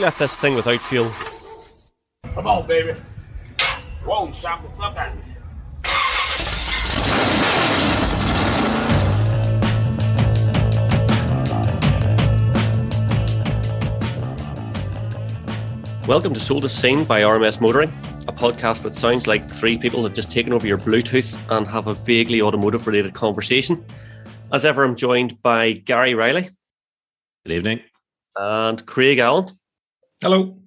left this thing without fuel. Come on, baby. Whoa, stop the fuck out of me. Welcome to Sold as Seen by RMS Motoring, a podcast that sounds like three people have just taken over your Bluetooth and have a vaguely automotive-related conversation. As ever, I'm joined by Gary Riley. Good evening. And Craig Allen. Hello.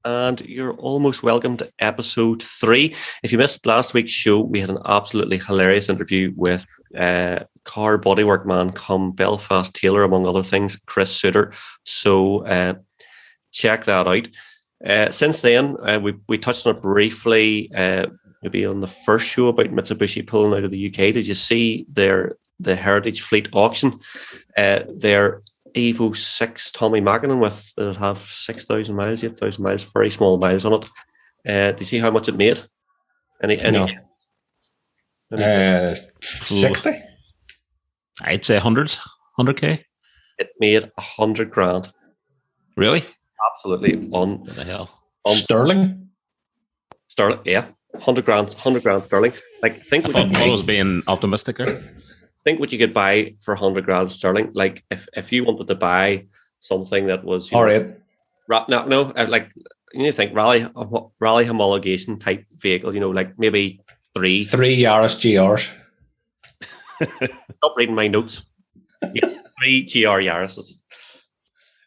And you're almost welcome to episode 3. If you missed last week's show, we had an absolutely hilarious interview with car bodywork man come Belfast tailor, among other things, Chris Suter. So check that out. Since then, we touched on it briefly, maybe on the first show about Mitsubishi pulling out of the UK. Did you see the Heritage Fleet auction? Their Evo 6 Tommy Mackinnon with it'll have 6,000 miles, 8,000 miles, very small miles on it. Do you see how much it made? Any 60? I'd say 100k. It made 100 grand. Really? Absolutely What the hell? Sterling? Sterling, yeah. 100 grand sterling. Like, think I thought I was being optimistic there. Think what you could buy for 100 grand sterling. Like, if you wanted to buy something that was, All right. Like, you need to think rally homologation type vehicle. You know, like maybe three Yaris GRs. Stop reading my notes. Yes, 3 GR Yaris.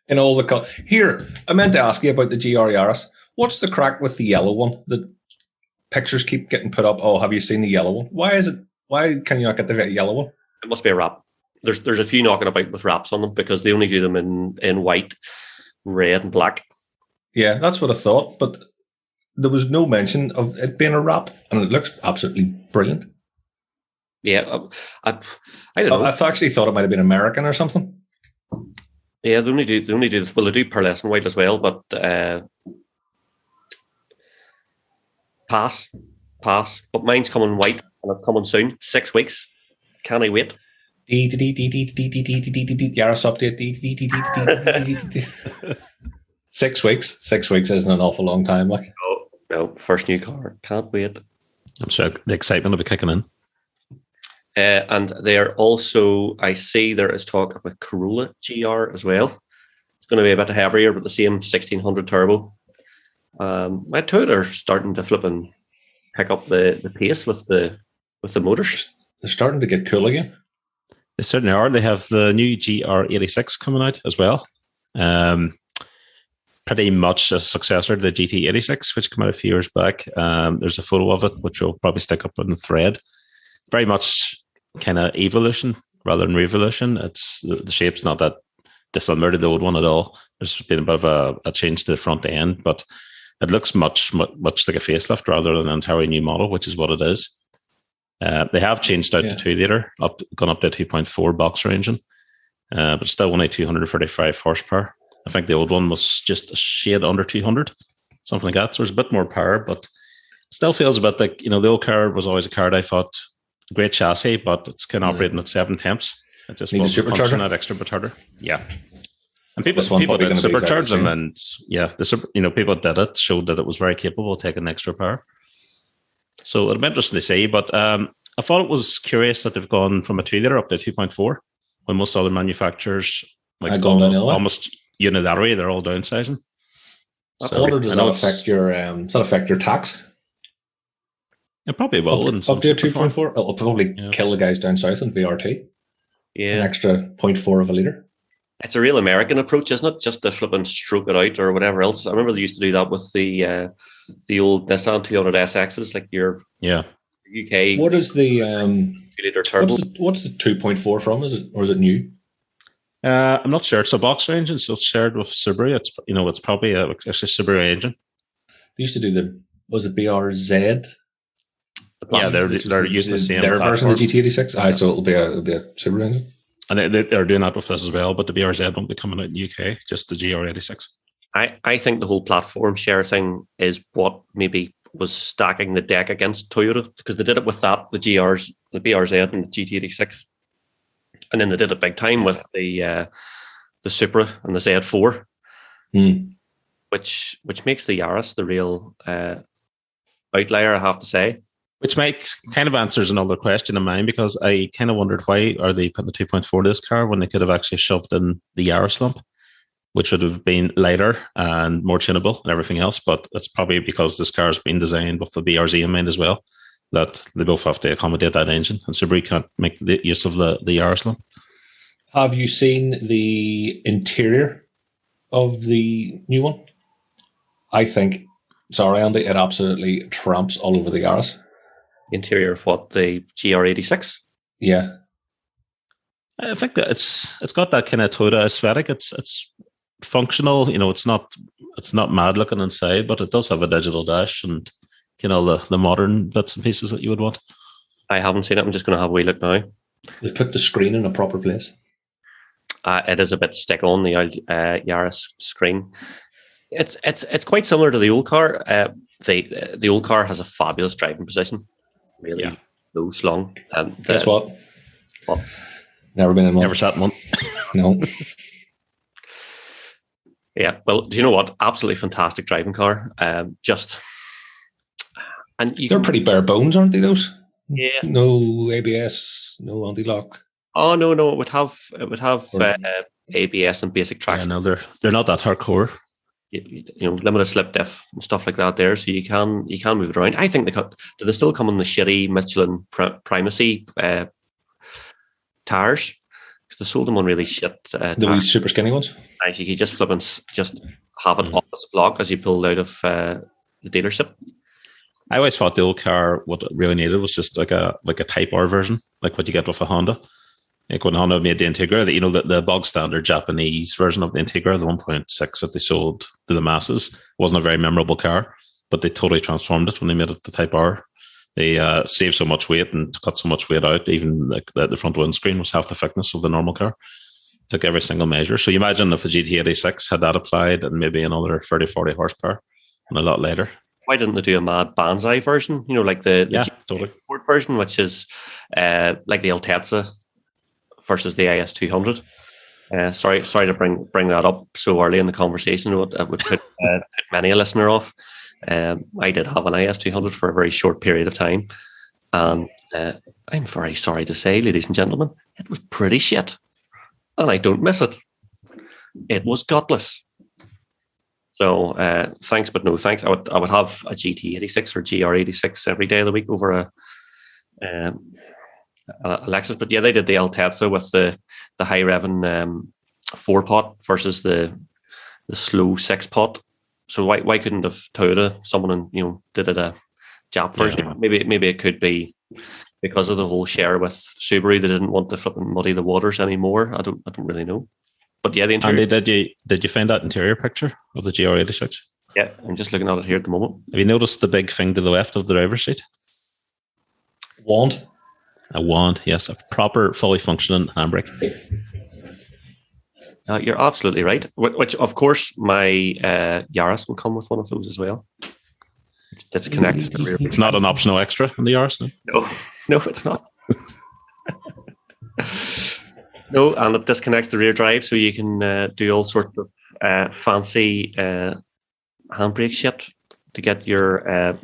In all the here, I meant to ask you about the GR Yaris. What's the crack with the yellow one? The pictures keep getting put up. Oh, have you seen the yellow one? Why can you not get the yellow one? It must be a wrap. There's a few knocking about with wraps on them because they only do them in white, red, and black. Yeah, that's what I thought. But there was no mention of it being a wrap, and it looks absolutely brilliant. Yeah, I don't know. I actually thought it might have been American or something. Yeah, they only do this. Well, they do pearlescent white as well, but pass. But mine's coming white, and it's coming soon. 6 weeks. Can I wait? Yaris update. 6 weeks. 6 weeks isn't an awful long time. Like, no, first new car. Can't wait. I'm sure the excitement will be kicking in. And they're also, I see there is talk of a Corolla GR as well. It's going to be a bit heavier, but the same 1600 turbo. My Toyota are starting to flip and pick up the pace with the motors. they're starting to get cool again. They certainly are. They have the new GR86 coming out as well. Pretty much a successor to the GT86, which came out a few years back. There's a photo of it, which we'll probably stick up on the thread. Very much kind of evolution rather than revolution. It's the shape's not that dissimilar to the old one at all. There's been a bit of a change to the front end, but it looks much like a facelift rather than an entirely new model, which is what it is. They have changed out to 2 litre, gone up to a 2.4 boxer engine, but still only 235 horsepower. I think the old one was just a shade under 200, something like that. So there's a bit more power, but it still feels a bit like, the old car was always a car that I thought, great chassis, but it's kind of operating at 7 temps. It just needs a supercharger. That extra retarder. Yeah. And people did supercharge them, and people did it, showed that it was very capable of taking extra power. So it'll be interesting to see, but I thought it was curious that they've gone from a 2 litre up to 2.4 when most other manufacturers almost unilaterally, they're all downsizing. Does that affect your tax? It probably will. Up to a 2.4? It'll probably kill the guys down south in VRT. Yeah. An extra 0.4 of a litre. It's a real American approach, isn't it? Just to flip and stroke it out or whatever else. I remember they used to do that with the old Nissan 200 SXs, like your UK. What is the 2-litre turbo? What's the 2.4 from? Is it new? I'm not sure. It's a boxer engine, so it's shared with Subaru. It's probably a Subaru engine. They used to do was it BRZ? They're using the same their version of the GT86. Yeah. So it'll be a Subaru engine. And they're doing that with this as well, but the BRZ won't be coming out in the UK, just the GR86. I think the whole platform share thing is what maybe was stacking the deck against Toyota, because they did it with the GRs, the BRZ and the GT86. And then they did it big time with the Supra and the Z4. which makes the Yaris the real outlier, I have to say. Which kind of answers another question of mine, because I kind of wondered, why are they putting the 2.4 in this car when they could have actually shoved in the Yaris lump, which would have been lighter and more tunable and everything else. But it's probably because this car has been designed with the BRZ in mind as well, that they both have to accommodate that engine, and Subaru can't make the use of the Yaris lump. Have you seen the interior of the new one? I think, sorry Andy, it absolutely tramps all over the Yaris. Interior of what, the GR86? Yeah. I think that it's got that kind of Toyota aesthetic. It's functional, it's not mad looking inside, but it does have a digital dash and the modern bits and pieces that you would want. I haven't seen it. I'm just going to have a wee look now. They've put the screen in a proper place. It is a bit stick on the Yaris screen. It's quite similar to the old car. The old car has a fabulous driving position, really low, slung. And guess what? What? Never been in one. Never sat in one. No. Yeah. Well, do you know what? Absolutely fantastic driving car. They're pretty bare bones, aren't they? Those. Yeah. No ABS, no anti-lock. Oh no! It would have ABS and basic traction. Yeah, no, they're not that hardcore. Limited slip diff and stuff like that there, so you can move it around. I think do they still come on the shitty Michelin Primacy tires? Because they sold them on really shit. The wee super skinny ones. Nice, you could just flip and just have it off the block as you pulled out of the dealership. I always thought the old car, what it really needed was just like a Type R version, like what you get with a Honda. Like when Honda made the Integra, the bog standard Japanese version of the Integra, the 1.6 that they sold to the masses, wasn't a very memorable car, but they totally transformed it when they made it the Type R. They saved so much weight and cut so much weight out. Even like the front windscreen was half the thickness of the normal car. Took every single measure. So you imagine if the GT86 had that applied and maybe another 30, 40 horsepower and a lot later. Why didn't they do a mad Banzai version? Like the totally Sport version, which is like the Altezza versus the IS200. Sorry to bring that up so early in the conversation. It would put many a listener off. I did have an IS200 for a very short period of time, and I'm very sorry to say, ladies and gentlemen, it was pretty shit, and I don't miss it. It was gutless. So thanks, but no thanks. I would have a GT86 or GR86 every day of the week over a Lexus. But yeah, they did the Altezza with the high revving 4-pot versus the slow 6-pot. So why couldn't have Toyota someone did it a Jap version? Yeah. Maybe it could be because of the whole share with Subaru. They didn't want to flip and muddy the waters anymore. I don't really know. But yeah, the interior. Andy, did you find that interior picture of the GR86? Yeah, I'm just looking at it here at the moment. Have you noticed the big thing to the left of the driver's seat? Wand. A wand, yes, a proper, fully functioning handbrake. You're absolutely right. Which, of course, my Yaris will come with one of those as well. It disconnects the rear. It's not an optional extra in the Yaris, no, it's not. No, and it disconnects the rear drive, so you can do all sorts of fancy handbrake shit to get your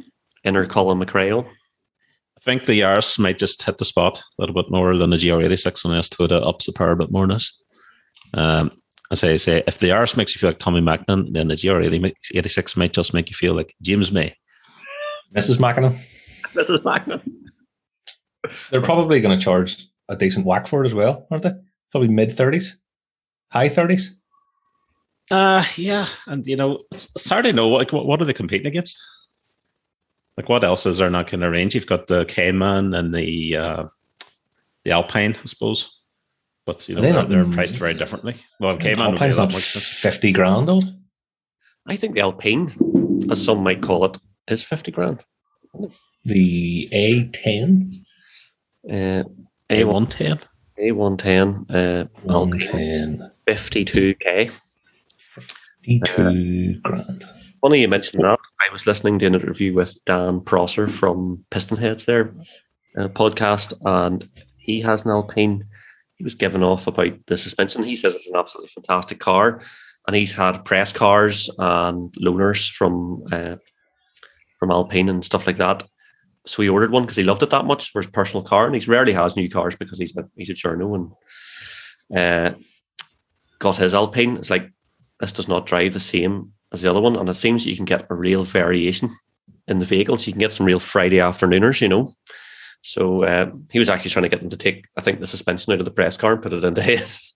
inner column McRae. I think the Yaris might just hit the spot a little bit more than the GR86 unless Toyota ups the power a bit more in this. As I say, if the Yaris makes you feel like Tommy Macklin, then the GR86 might just make you feel like James May. Mrs. Macklin. Mrs. Macklin. They're probably going to charge a decent whack for it as well, aren't they? Probably mid-30s, high 30s. Yeah, and it's hard to know. Like, what are they competing against? Like, what else is there in that kind of range? You've got the Cayman and the Alpine, I suppose, but they're priced very differently. Well, Cayman Alpine's not 50 grand old. I think the Alpine, as some might call it, is 50 grand. The A10, A110. A110, 110, 52k. 52 grand. Funny you mentioned that. I was listening to an interview with Dan Prosser from Pistonheads there, podcast, and he has an Alpine. He was giving off about the suspension. He says it's an absolutely fantastic car, and he's had press cars and loaners from Alpine and stuff like that. So he ordered one because he loved it that much for his personal car, and he rarely has new cars because he's a journo, and got his Alpine. It's like, this does not drive the same as the other one, and it seems you can get a real variation in the vehicles. You can get some real Friday afternooners, you know. So he was actually trying to get them to take, I think, the suspension out of the press car and put it into his.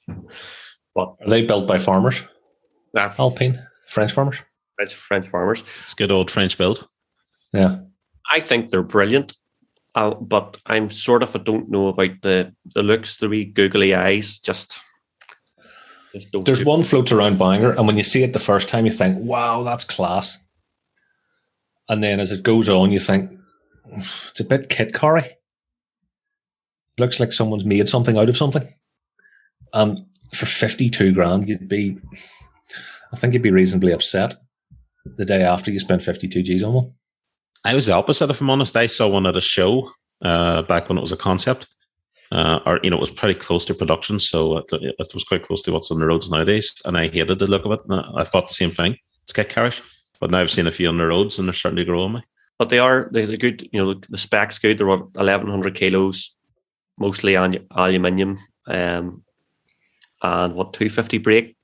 But are they built by farmers? Alpine, French farmers. French farmers. It's good old French build. Yeah. I think they're brilliant, but I don't know about the looks, the wee googly eyes. Just don't. There's one floats around Bangor, and when you see it the first time, you think, "Wow, that's class." And then as it goes on, you think it's a bit kit car-y. Looks like someone's made something out of something. For 52 grand, I think you'd be reasonably upset the day after you spent 52 G's on one. I was the opposite, if I'm honest. I saw one at a show back when it was a concept, it was pretty close to production, so it was quite close to what's on the roads nowadays. And I hated the look of it. And I thought the same thing. It's kit carish, but now I've seen a few on the roads, and they're starting to grow on me. But there's a good, the spec's good. They're 1,100 kilos, mostly aluminium, and 250 brake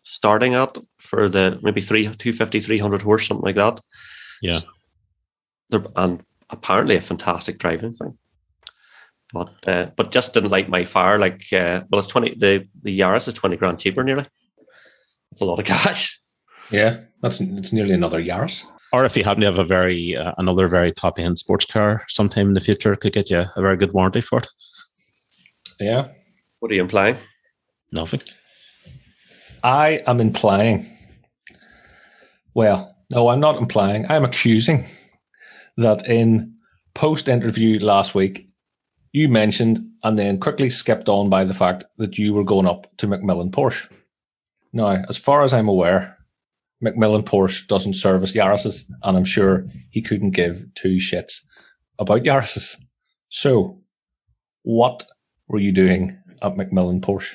starting at for the maybe 250, 300 horse, something like that. Yeah. And apparently a fantastic driving thing, but just didn't light my fire. Like, it's 20. The Yaris is 20 grand cheaper nearly. It's a lot of cash. Yeah, it's nearly another Yaris. Or if you happen to have another very top end sports car sometime in the future, it could get you a very good warranty for it. Yeah. What are you implying? Nothing. I am implying. Well, no, I'm not implying. I'm accusing that in post-interview last week, you mentioned and then quickly skipped on by the fact that you were going up to Macmillan Porsche. Now, as far as I'm aware, Macmillan Porsche doesn't service Yarises, and I'm sure he couldn't give two shits about Yarises. So, what were you doing at Macmillan Porsche?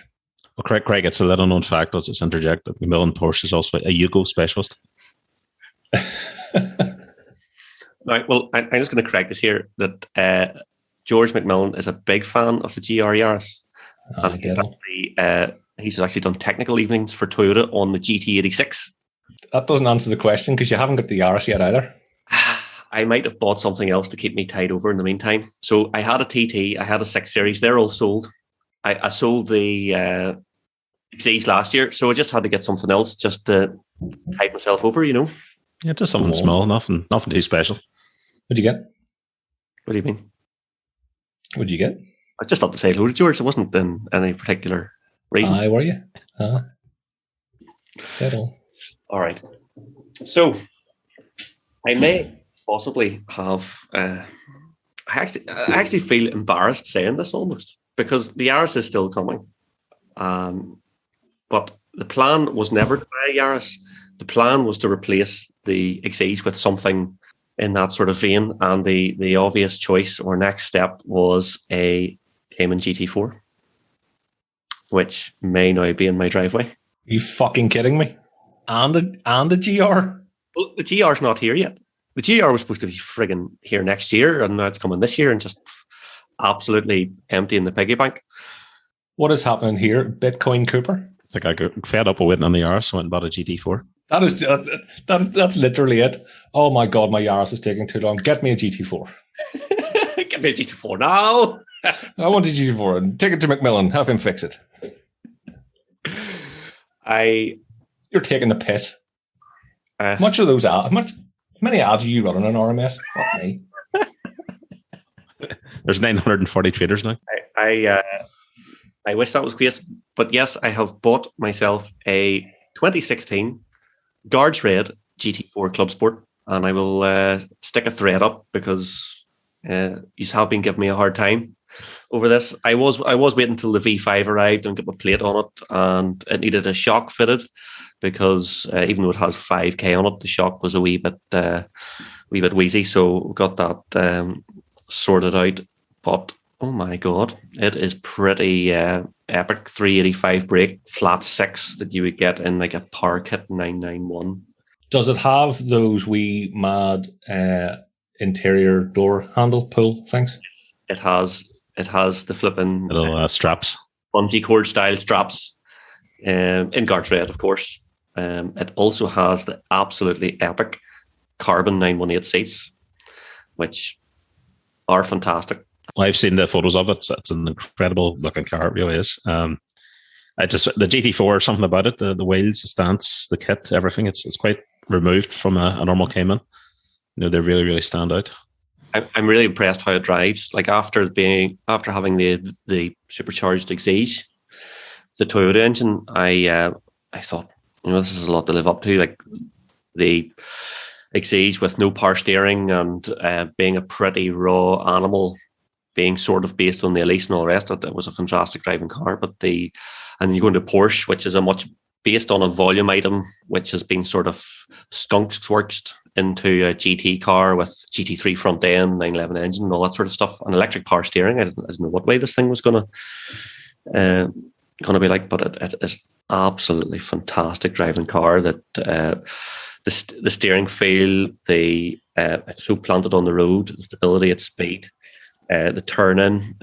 Well, Craig, it's a little known fact. Let's just interject that Macmillan Porsche is also a Yugo specialist. Right. Well, I'm just going to correct this here that George McMillan is a big fan of the GR Yaris. I get it. He's actually done technical evenings for Toyota on the GT86. That doesn't answer the question because you haven't got the Yaris yet either. I might have bought something else to keep me tied over in the meantime. So I had a TT, I had a 6 Series. They're all sold. I sold the X's last year, so I just had to get something else just to tide myself over, Yeah, just something small, nothing too special. What'd you get? What do you mean? What'd you get? I just thought to say hello to George. It wasn't in any particular reason. Aye, were you? All right. So I may possibly have. I actually feel embarrassed saying this almost because the Yaris is still coming. But the plan was never to buy a Yaris. The plan was to replace the XEs with something in that sort of vein, and the obvious choice or next step was a Cayman GT4, which may now be in my driveway. You fucking kidding me? And the GR? Well, the GR's not here yet. The GR was supposed to be frigging here next year, and now it's coming this year and just absolutely empty in the piggy bank. What is happening here? Bitcoin Cooper? It's like I got fed up with waiting on the Yaris, so I went and bought a GT4. That's literally it. Oh my God, my Yaris is taking too long. Get me a GT4. Get me a GT4 now. I want a GT4. Take it to Macmillan. Have him fix it. You're taking the piss. Much of those ads. How many ads are you running on RMS? Fuck me. There's 940 traders now. I wish that was the case, but yes, I have bought myself a 2016 Guards Red GT4 Club Sport, and I will stick a thread up because you have been giving me a hard time over this. I was waiting until the V5 arrived and got my plate on it, and it needed a shock fitted because even though it has 5k on it, the shock was a wee bit wheezy. So we got that sorted out. But Oh my God. It is pretty epic. 385 brake, flat 6 that you would get in like a Power Kit 991. Does it have those wee mad interior door handle pull things? It has the flipping Little straps. bungee cord style straps in guard red, of course. It also has the absolutely epic carbon 918 seats, which are fantastic. Well, I've seen the photos of it. It's an incredible looking car. It really is. The GT4, something about it, the wheels, the stance, the kit, everything. It's quite removed from a normal Cayman. You know, they really, really stand out. I'm really impressed how it drives. Like after having the supercharged Exige, the Toyota engine, I thought, this is a lot to live up to. Like the Exige with no power steering and being a pretty raw animal, being sort of based on the Elise and all the rest of it, it was a fantastic driving car. And you go into Porsche, which is a much based on a volume item, which has been sort of skunksworked into a GT car with GT3 front end, 911 engine, and all that sort of stuff, and electric power steering. I didn't know what way this thing was gonna be like, but it is absolutely fantastic driving car. That the steering feel, it's so planted on the road, the stability at speed, the turn in,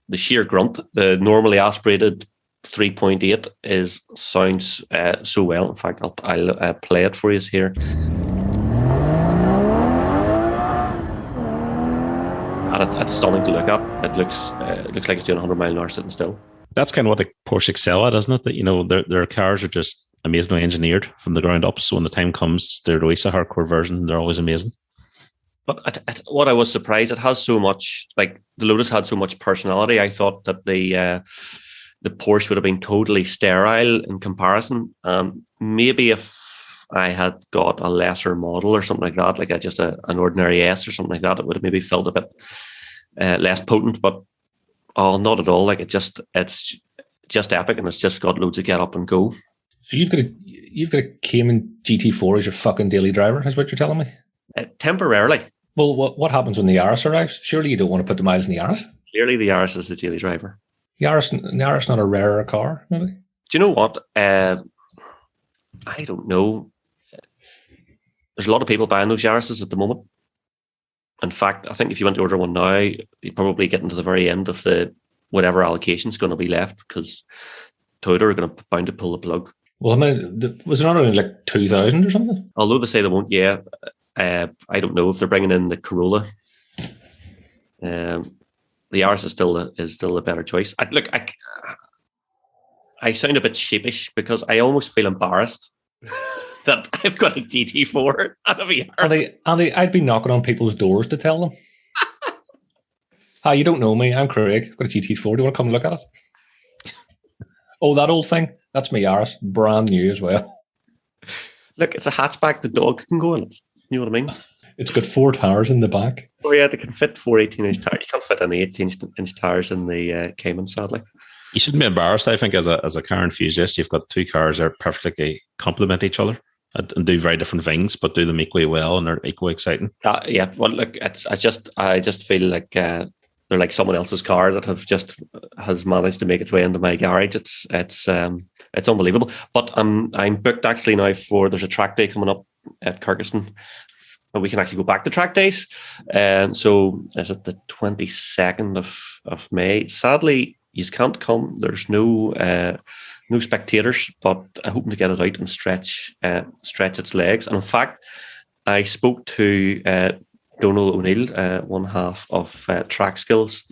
the sheer grunt, the normally aspirated 3.8 sounds so well. In fact, I'll play it for you here. And it's stunning to look at. It looks like it's doing 100 mile an hour sitting still. That's kind of what the Porsche excel at, isn't it? That their cars are just amazingly engineered from the ground up. So when the time comes, they're release a hardcore version. They're always amazing. But what I was surprised, it has so much, like the Lotus had so much personality. I thought that the Porsche would have been totally sterile in comparison. Maybe if I had got a lesser model or something like that, like just an ordinary S or something like that, it would have maybe felt a bit less potent. But not at all. Like it's just epic, and it's just got loads of get up and go. So you've got a Cayman GT4 as your fucking daily driver, is what you're telling me? Temporarily. Well, what happens when the Yaris arrives? Surely you don't want to put the miles in the Yaris. Clearly, the Yaris is the daily driver. Yaris not a rarer car, maybe? Do you know what? I don't know. There's a lot of people buying those Yarises at the moment. In fact, I think if you went to order one now, you'd probably get into the very end of the whatever allocation is going to be left, because Toyota are going to bound to pull the plug. Well, I mean, was it not only like 2,000 or something? Although they say they won't, yeah. I don't know if they're bringing in the Corolla. The Yaris is still a better choice. I sound a bit sheepish because I almost feel embarrassed that I've got a GT4 and a Yaris. Andy, I'd be knocking on people's doors to tell them. Hi, you don't know me. I'm Craig. I've got a GT4. Do you want to come and look at it? Oh, that old thing? That's my Yaris. Brand new as well. Look, it's a hatchback. The dog can go in it. You know what I mean? It's got 4 tires in the back. Oh yeah, they can fit 4 18-inch tires. You can't fit any 18-inch tires in the Cayman, sadly. You shouldn't be embarrassed. I think as a car enthusiast, you've got 2 cars that perfectly complement each other and do very different things, but do them equally well, and they're equally exciting. Yeah. Well, look, I just feel like they're like someone else's car that has managed to make its way into my garage. It's unbelievable. But I'm booked actually now there's a track day coming up at Kirkiston. We can actually go back to track days. And so is it the 22nd of May? Sadly, you can't come. There's no spectators, but I'm hoping to get it out and stretch its legs. And in fact, I spoke to Donal O'Neill, one half of Trackskills,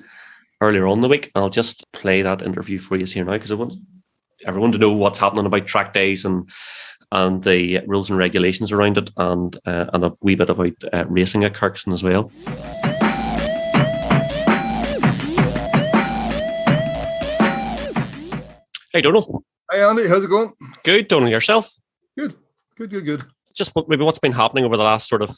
earlier on in the week. I'll just play that interview for you here now, because I want everyone to know what's happening about track days and the rules and regulations around it, and a wee bit about racing at Kirkiston as well. Hey, Donal. Hey, Andy. How's it going? Good, Donal. Yourself? Good. Just maybe what's been happening over the last sort of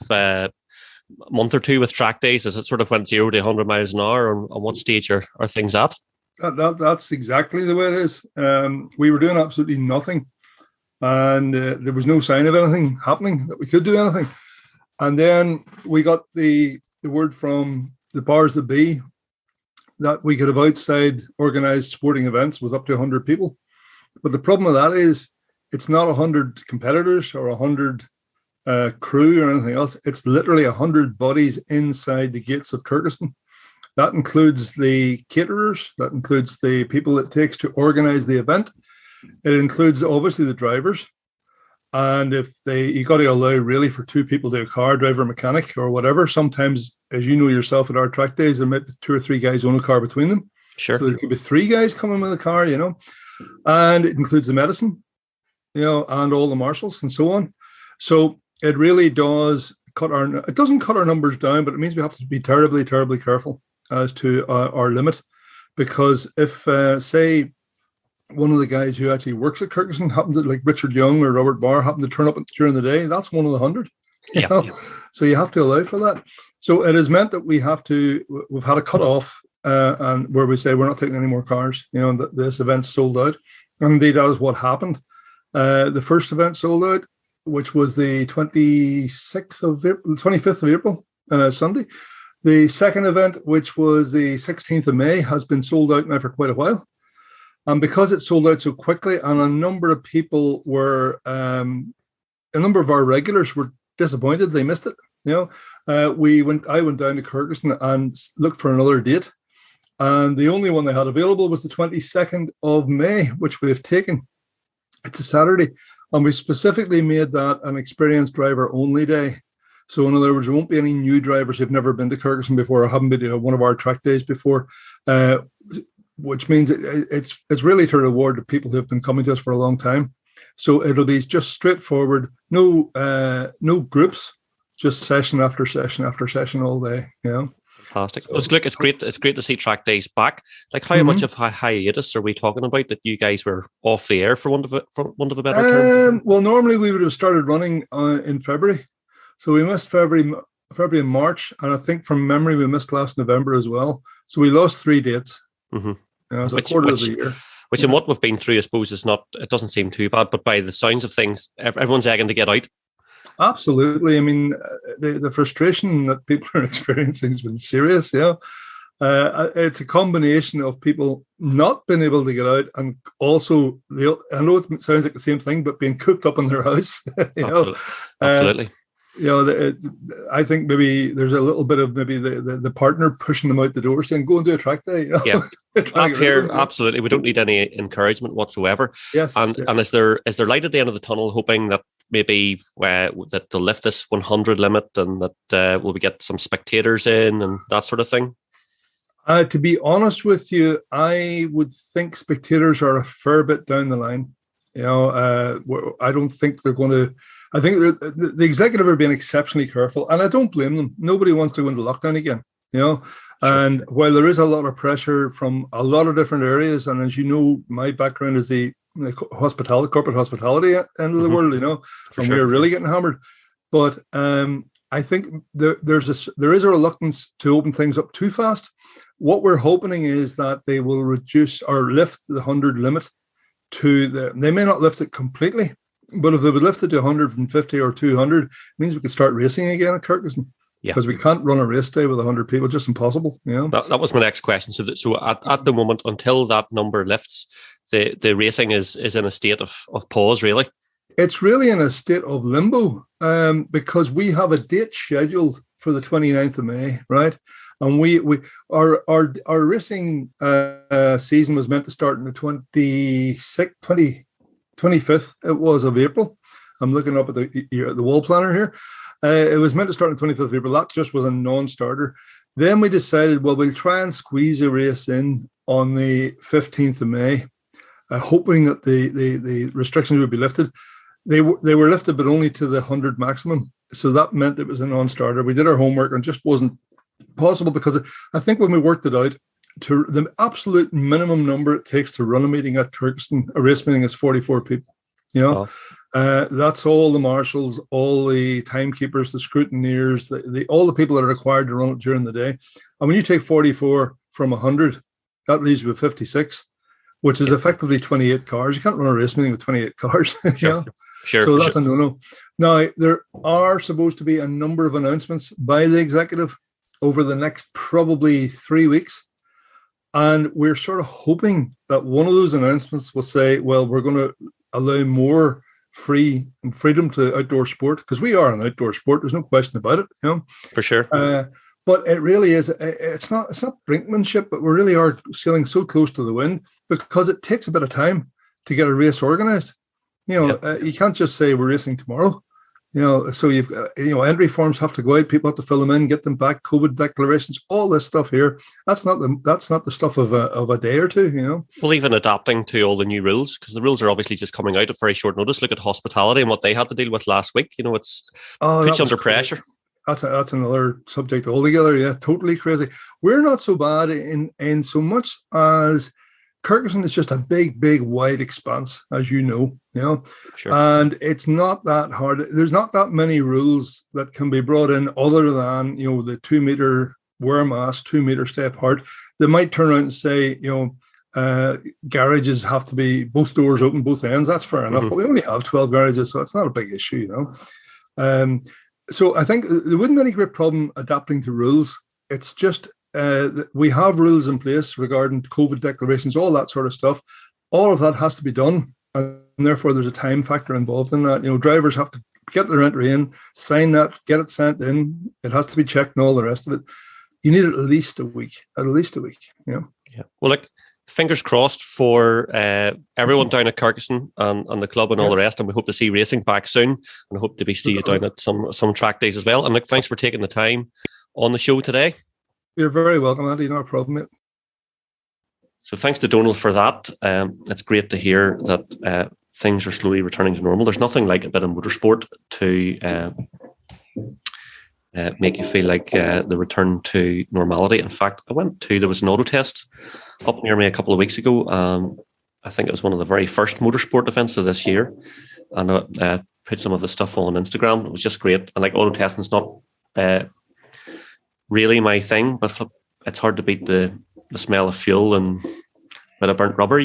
month or two with track days? Is it sort of went 0 to 100 miles an hour? And on what stage are things at? That's exactly the way it is. We were doing absolutely nothing, and there was no sign of anything happening that we could do anything. And then we got the word from the powers that be that we could have outside organized sporting events was up to 100 people. But the problem with that is it's not 100 competitors or 100 crew or anything else. It's literally 100 bodies inside the gates of Kirkiston. That includes the caterers. That includes the people it takes to organize the event. It includes obviously the drivers. And if you got to allow really for 2 people to a car, driver, mechanic, or whatever. Sometimes, as you know yourself at our track days, there might be 2 or 3 guys own a car between them. Sure. So there could be 3 guys coming with a car, and it includes the medicine, and all the marshals and so on. So it really does it doesn't cut our numbers down, but it means we have to be terribly, terribly careful as to our limit. Because if, say, one of the guys who actually works at Kirkiston happened to, like Richard Young or Robert Barr, happened to turn up during the day, that's one of the 100. Yeah. So you have to allow for that. So it has meant that we've had a cut off, and where we say we're not taking any more cars. That this event's sold out. And indeed, that is what happened. The first event sold out, which was the 25th of April, Sunday. The second event, which was the 16th of May, has been sold out now for quite a while. And because it sold out so quickly, and a number of people a number of our regulars were disappointed, they missed it. I went down to Kirkiston and looked for another date. And the only one they had available was the 22nd of May, which we have taken. It's a Saturday. And we specifically made that an experienced driver only day. So in other words, there won't be any new drivers who've never been to Kirkiston before or haven't been to one of our track days before, which means it's really to reward the people who have been coming to us for a long time. So it'll be just straightforward, no groups, just session after session after session all day. Fantastic. So, it's great to see track days back. Like, how much of a hiatus are we talking about that you guys were off the air, for want of a better term? Well, normally we would have started running in February. So we missed February and March, and I think from memory we missed last November as well. So we lost 3 dates. Mm-hmm. So a quarter of the year. Which in what we've been through, I suppose, it doesn't seem too bad, but by the sounds of things, everyone's egging to get out. Absolutely. I mean, the frustration that people are experiencing has been serious. It's a combination of people not being able to get out, and also I know it sounds like the same thing, but being cooped up in their house. Absolutely. I think maybe there's a little bit of maybe the partner pushing them out the door, saying, "Go and do a track day." Yeah, up here, absolutely. We don't need any encouragement whatsoever. Yes, and is there light at the end of the tunnel, hoping that maybe that they'll lift this 100 limit and that will we get some spectators in and that sort of thing? To be honest with you, I would think spectators are a fair bit down the line. I don't think they're going to. I think the executive are being exceptionally careful, and I don't blame them. Nobody wants to go into lockdown again, Sure. And while there is a lot of pressure from a lot of different areas, and as you know, my background is the corporate hospitality end of the world, and we're really getting hammered. But I think there is a reluctance to open things up too fast. What we're hoping is that they will reduce or lift the 100 limit they may not lift it completely, but if they would lift it to 150 or 200, it means we could start racing again at Kirkiston. Because we can't run a race day with 100 people, just impossible. That was my next question. So at the moment, until that number lifts, the racing is in a state of pause, really. It's really in a state of limbo because we have a date scheduled for the 29th of May, right? And our racing season was meant to start on the 25th. It was of April. I'm looking up at the wall planner here. It was meant to start on the 25th of April. That just was a non-starter. Then we decided, well, we'll try and squeeze a race in on the 15th of May, hoping that the restrictions would be lifted. They were lifted, but only to the 100 maximum. So that meant it was a non-starter. We did our homework and just wasn't possible because I think when we worked it out, to the absolute minimum number it takes to run a meeting at Kirkiston, a race meeting, is 44 people. That's all the marshals, all the timekeepers, the scrutineers, all the people that are required to run it during the day. And when you take 44 from 100, that leaves you with 56, which is effectively 28 cars. You can't run a race meeting with 28 cars. Sure. So that's a no-no. Now, there are supposed to be a number of announcements by the executive over the next probably 3 weeks. And we're sort of hoping that one of those announcements will say, well, we're going to allow more freedom to outdoor sport, because we are an outdoor sport. There's no question about it, For sure. But it really is. It's not brinkmanship, but we really are sailing so close to the wind, because it takes a bit of time to get a race organized. You can't just say we're racing tomorrow. So you've entry forms have to go out. People have to fill them in, get them back. COVID declarations, all this stuff here. That's not the stuff of a day or two. Well, even adapting to all the new rules, because the rules are obviously just coming out at very short notice. Look at hospitality and what they had to deal with last week. It's puts you under pressure. That's another subject altogether. Yeah, totally crazy. We're not so bad in so much as Kirkuson is just a big, wide expanse, as you know. Sure. And it's not that hard. There's not that many rules that can be brought in other than, the 2 meter wear mask, 2 meter stay apart. They might turn around and say, garages have to be both doors open, both ends. That's fair enough. But we only have 12 garages, so it's not a big issue, So I think there wouldn't be any great problem adapting to rules. It's just we have rules in place regarding COVID declarations, all that sort of stuff. All of that has to be done, and therefore there's a time factor involved in that. Drivers have to get their entry in, sign that, get it sent in. It has to be checked and all the rest of it. You need at least a week. Yeah. Well, look, fingers crossed for everyone down at Kirkuson and the club and all the rest, and we hope to see racing back soon, and I hope to see you down at some track days as well. And look, thanks for taking the time on the show today. You're very welcome, Andy. No problem, mate. So thanks to Donal for that. It's great to hear that things are slowly returning to normal. There's nothing like a bit of motorsport to make you feel like the return to normality. In fact, there was an auto test up near me a couple of weeks ago. I think it was one of the very first motorsport events of this year. And I put some of the stuff on Instagram. It was just great. And like, auto testing's not really my thing, but it's hard to beat the smell of fuel and a bit of burnt rubber.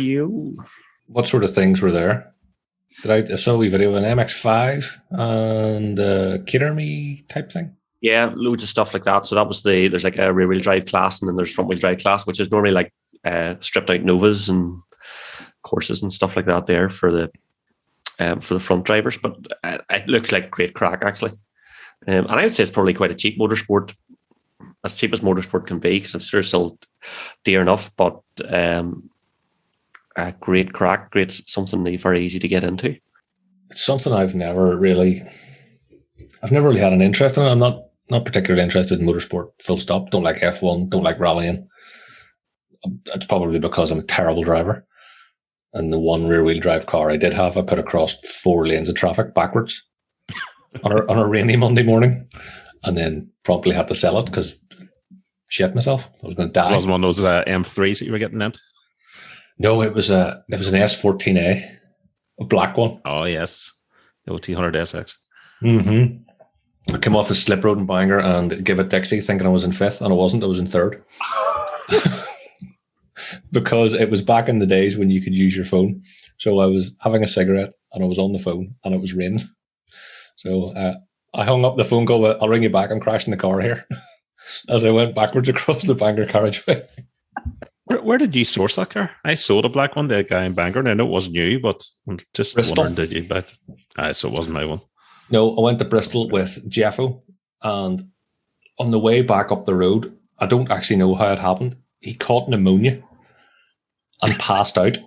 What sort of things were there? I saw a video of an MX-5 and a Kitterme type thing. Yeah, loads of stuff like that. So that was there's like a rear wheel drive class, and then there's front wheel drive class, which is normally like stripped out Novas and courses and stuff like that there for the front drivers. But it looks like great crack, actually. And I would say it's probably quite a cheap motorsport, as cheap as motorsport can be, because it's still dear enough, but great crack, something very easy to get into. It's something I've never really had an interest in. I'm not particularly interested in motorsport, full stop. Don't like F1, don't like rallying. It's probably because I'm a terrible driver. And the one rear wheel drive car I did have, I put across 4 lanes of traffic backwards on a rainy Monday morning, and then promptly had to sell it because shit myself. I was going to die. It wasn't one of those M3s that you were getting out? No, it was an S14A, a black one. Oh, yes. The T100 SX. Mm-hmm. I came off a slip road in Bangor and gave it Dixie thinking I was in 5th, and I wasn't. I was in 3rd. Because it was back in the days when you could use your phone. So I was having a cigarette and I was on the phone and it was raining. So I hung up the phone call. I'll ring you back. I'm crashing the car here. As I went backwards across the Bangor carriageway. Where did you source that car? I sold a black one to a guy in Bangor, and I know it wasn't you, but I'm just Bristol. wondering, did you? But so it wasn't my one. No, I went to Bristol with Jeffo, and on the way back up the road, I don't actually know how it happened. He caught pneumonia and passed out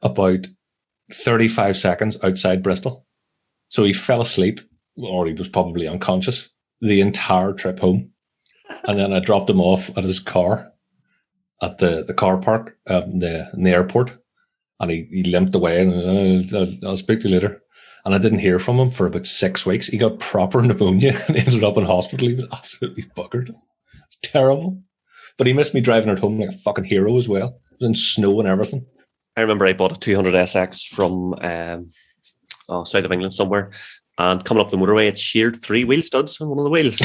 about 35 seconds outside Bristol. So he fell asleep, or he was probably unconscious, the entire trip home. And then I dropped him off at his car at the car park in the airport. And he limped away, and I'll speak to you later. And I didn't hear from him for about 6 weeks. He got proper pneumonia and ended up in hospital. He was absolutely buggered. It's terrible. But he missed me driving at home like a fucking hero as well. It was in snow and everything. I remember I bought a 200 SX from south of England somewhere, and coming up the motorway, it sheared 3 wheel studs on one of the wheels.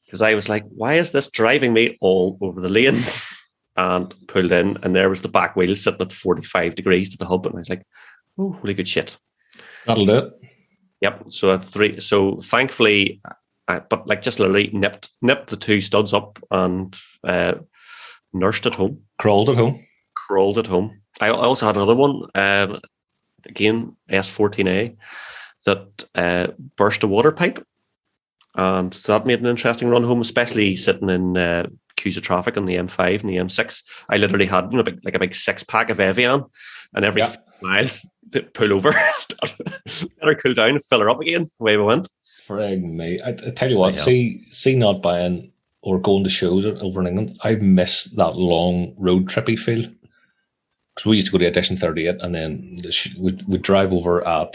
Because I was like, why is this driving me all over the lanes? And pulled in, and there was the back wheel sitting at 45 degrees to the hub, and I was like, oh, holy good shit. That'll do it. Yep. So at 3, so thankfully, but like just literally nipped the 2 studs up and nursed at home. Crawled at home. Crawled at home. I also had another one, again, S14A, that burst a water pipe. And so that made an interesting run home, especially sitting in queues of traffic on the M5 and the M6. I literally had like a big 6-pack of Evian, and every 5 miles, pull over, let her cool down, fill her up again. Away we went. Frig me. I tell you what, see not buying or going to shows over in England, I miss that long road trippy feel. Because we used to go to Edition 38 and then we'd drive over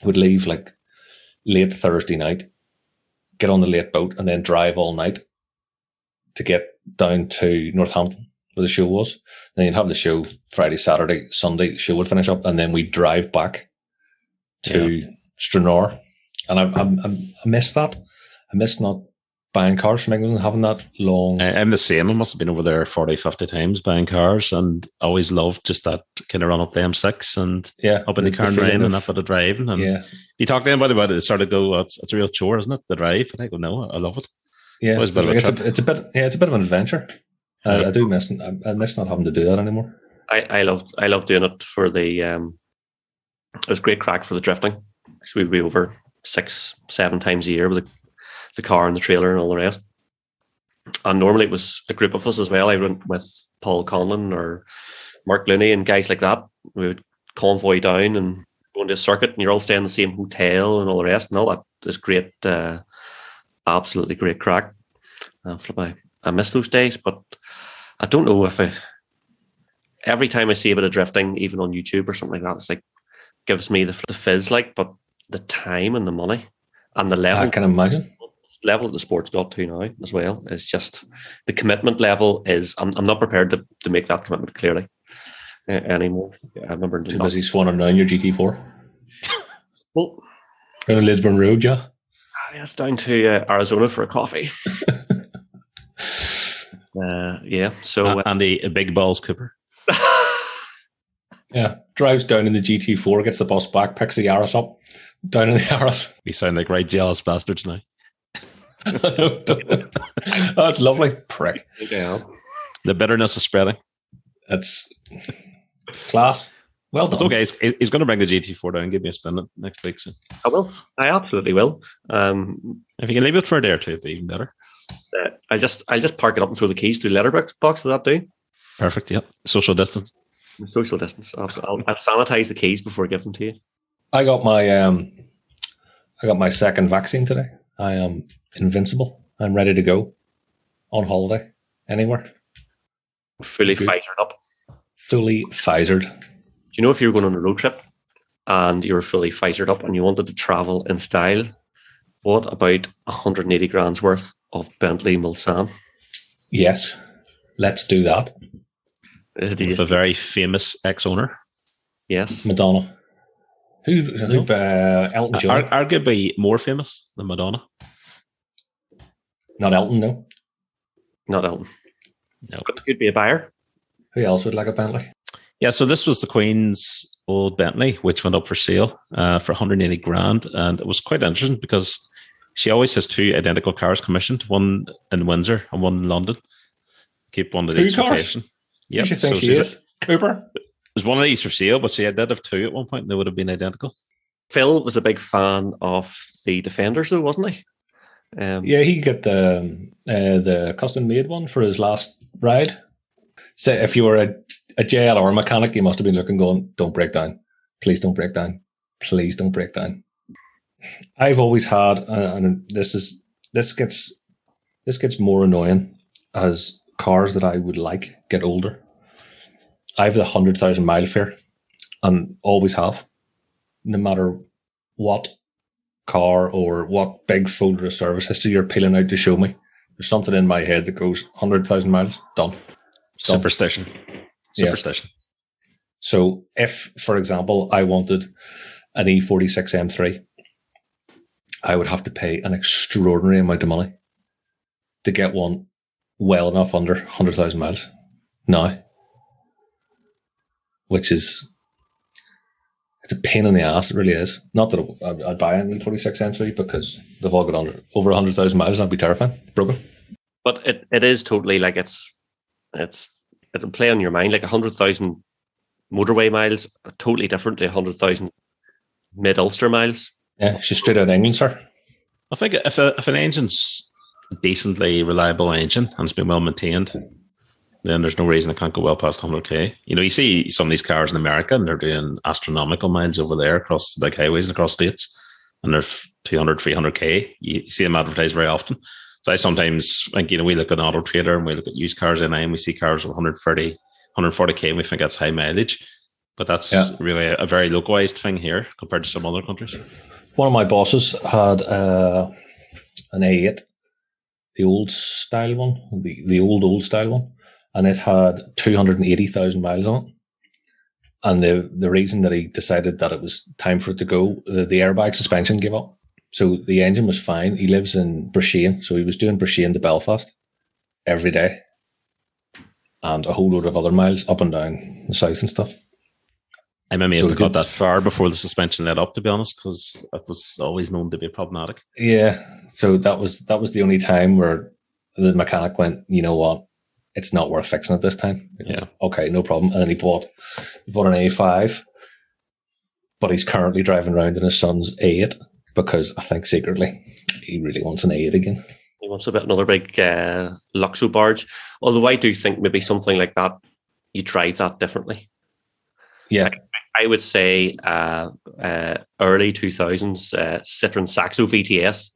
we'd leave like late Thursday night, get on the late boat and then drive all night to get down to Northampton where the show was. Then you'd have the show Friday, Saturday, Sunday, the show would finish up and then we'd drive back to Stranraer. And I miss that. I miss not buying cars from England and having that long. I'm the same. I must have been over there 40, 50 times buying cars and always loved just that kind of run up the M6 and up in the car and rain and that bit of driving. And you talk to anybody about it, they sort of go, it's a real chore, isn't it? The drive. And I go, no, I love it. Yeah, it's a bit of an adventure. I do miss it. I miss not having to do that anymore. I love doing it for the it was great crack for the drifting. So we'd be over 6-7 times a year with the car and the trailer and all the rest. And normally it was a group of us as well. I went with Paul Conlon or Mark Looney and guys like that. We would convoy down and go into a circuit and you're all staying in the same hotel and all the rest. And all that is great, absolutely great crack. I miss those days, but I don't know if every time I see a bit of drifting, even on YouTube or something like that, it's like gives me the fizz, but the time and the money and the level. I can imagine. Level that the sport's got to now as well is just the commitment level is I'm not prepared to make that commitment clearly anymore. I remember too busy swanning down your GT4. Well, on Lisburn Road, yeah. It's down to Arizona for a coffee. So Andy, a big balls Cooper. Yeah, drives down in the GT4, gets the bus back, picks the Yaris up, down in the Yaris. We sound like right jealous bastards now. That's lovely. Prick. Yeah. The bitterness is spreading. It's class. Well done. It's okay. He's going to bring the GT4 down and give me a spin next week. So. I will. I absolutely will. If you can leave it for a day or two, it'd be even better. I'll just park it up and throw the keys through the letterbox. Will that do? Perfect. Yeah. Social distance. Social distance. I'll sanitize the keys before I give them to you. I got my second vaccine today. I am invincible. I'm ready to go on holiday anywhere. Fully Pfizered up. Fully Pfizered. Do you know if you were going on a road trip and you were fully Pfizered up and you wanted to travel in style, what about 180 grand's worth of Bentley Mulsanne? Yes, let's do that. With a very famous ex-owner. Yes. Madonna. Elton John. Arguably more famous than Madonna. Not Elton, no. Not Elton. No. But it could be a buyer. Who else would like a Bentley? Yeah, so this was the Queen's old Bentley, which went up for sale for 180 grand. And it was quite interesting because she always has 2 identical cars commissioned, one in Windsor and one in London. Keep one at each location. Yep. You should think she is. Cooper? There's one of these for sale, but she did have 2 at one point and they would have been identical. Phil was a big fan of the Defenders though, wasn't he? Yeah, he got the custom made one for his last ride. So if you were a JLR mechanic, you must have been looking going, don't break down. Please don't break down. Please don't break down. I've always had, and this gets more annoying as cars that I would like get older. I have the 100,000 mile fear and always have. No matter what car or what big folder of service history you're peeling out to show me, there's something in my head that goes 100,000 miles, done. Superstition. Yeah. So if, for example, I wanted an E46 M3, I would have to pay an extraordinary amount of money to get one well enough under 100,000 miles now, which is, it's a pain in the ass. It really is. Not that I'd buy an E46 M3 because they've all got over 100,000 miles. That'd be terrifying. Broken. But it is totally like it's it'll play on your mind. Like 100,000 motorway miles are totally different to 100,000 mid Ulster miles. Yeah, she's straight out of England, sir. I think if an engine's a decently reliable engine and it's been well maintained, then there's no reason it can't go well past 100k. You see some of these cars in America and they're doing astronomical miles over there across the big highways and across states, and they're 200, 300k. You see them advertised very often. So I sometimes think, we look at Auto Trader and we look at used cars and we see cars with 130, 140k and we think that's high mileage. But that's really a very localized thing here compared to some other countries. One of my bosses had an A8, the old style one, the old style one, and it had 280,000 miles on it. And the reason that he decided that it was time for it to go, the airbag suspension gave up. So the engine was fine. He lives in Brisbane, so he was doing Brisbane to Belfast every day, and a whole load of other miles up and down the south and stuff. I'm amazed it got that far before the suspension let up, to be honest, because it was always known to be problematic. Yeah, so that was the only time where the mechanic went, you know what, it's not worth fixing it this time. Yeah. Okay, no problem. And then he bought an A5, but he's currently driving around in his son's A8 because I think secretly he really wants an A8 again. He wants another big Luxo barge. Although I do think maybe something like that, you drive that differently. Yeah. I would say early 2000s Citroen Saxo VTS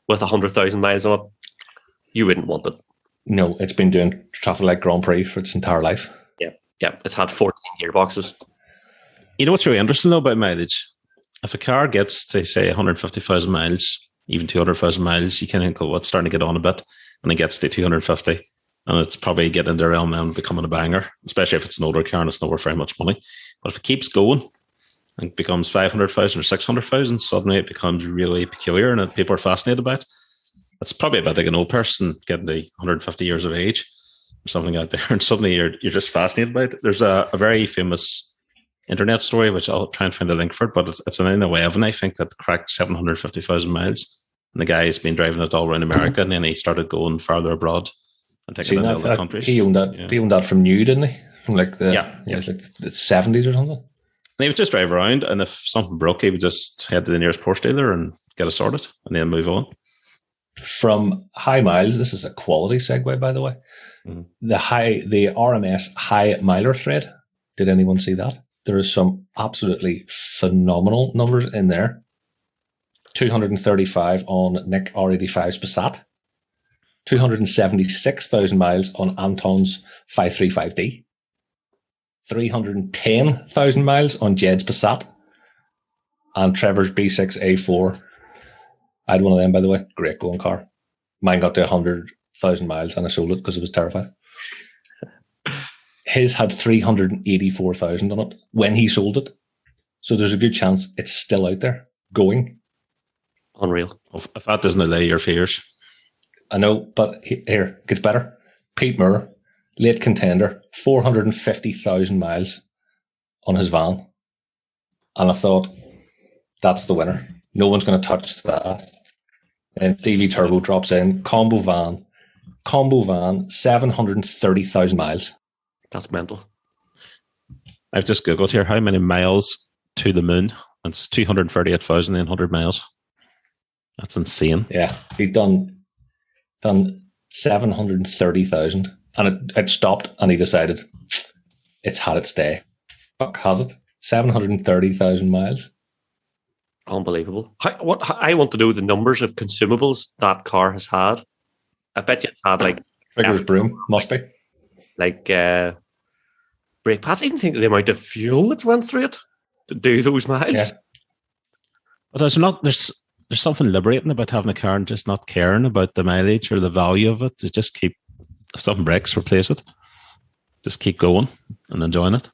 with 100,000 miles on it, you wouldn't want it. No, it's been doing traffic light Grand Prix for its entire life. Yeah. It's had 14 gearboxes. You know what's really interesting though about mileage? If a car gets to say 150,000 miles, even 200,000 miles, you kind of go, it's starting to get on a bit, and it gets to 250. And it's probably getting into the realm now and becoming a banger, especially if it's an older car and it's not worth very much money. But if it keeps going and becomes 500,000 or 600,000, suddenly it becomes really peculiar and people are fascinated by it. It's probably about like an old person getting to 150 years of age or something out there, and suddenly you're just fascinated by it. There's a very famous internet story, which I'll try and find a link for it, but it's an in-11, I think, that cracked 750,000 miles. And the guy's been driving it all around America, and then he started going farther abroad and taking it to other countries. He owned that. Yeah. He owned that from new, didn't he? From like the like the 70s or something. And he would just drive around, and if something broke, he would just head to the nearest Porsche dealer and get it sorted, and then move on. From high miles, this is a quality segue, by the way. Mm-hmm. The RMS high miler thread. Did anyone see that? There is some absolutely phenomenal numbers in there. 235 on Nick R85's Passat. 276,000 miles on Anton's 535D. 310,000 miles on Jed's Passat. And Trevor's B6A4. I had one of them, by the way. Great going car. Mine got to 100,000 miles and I sold it because I was terrified. His had 384,000 on it when he sold it. So there's a good chance it's still out there going. Unreal. If that doesn't allay your fears. I know, but here, it gets better. Pete Moore, late contender, 450,000 miles on his van. And I thought, that's the winner. No one's going to touch that. And Stevie Turbo drops in, combo van, 730,000 miles. That's mental. I've just Googled here, how many miles to the moon? It's 238,800 miles. That's insane. Yeah, he'd done 730,000, and it stopped, and he decided it's had its day. Fuck, has it? 730,000 miles. Unbelievable. I want to know the numbers of consumables that car has had. I bet you it's had like Trigger's broom, must be. Like brake pads. I even think the amount of fuel that's went through it to do those miles. Yeah. But there's something liberating about having a car and just not caring about the mileage or the value of it. To just keep, if something breaks, replace it. Just keep going and enjoying it.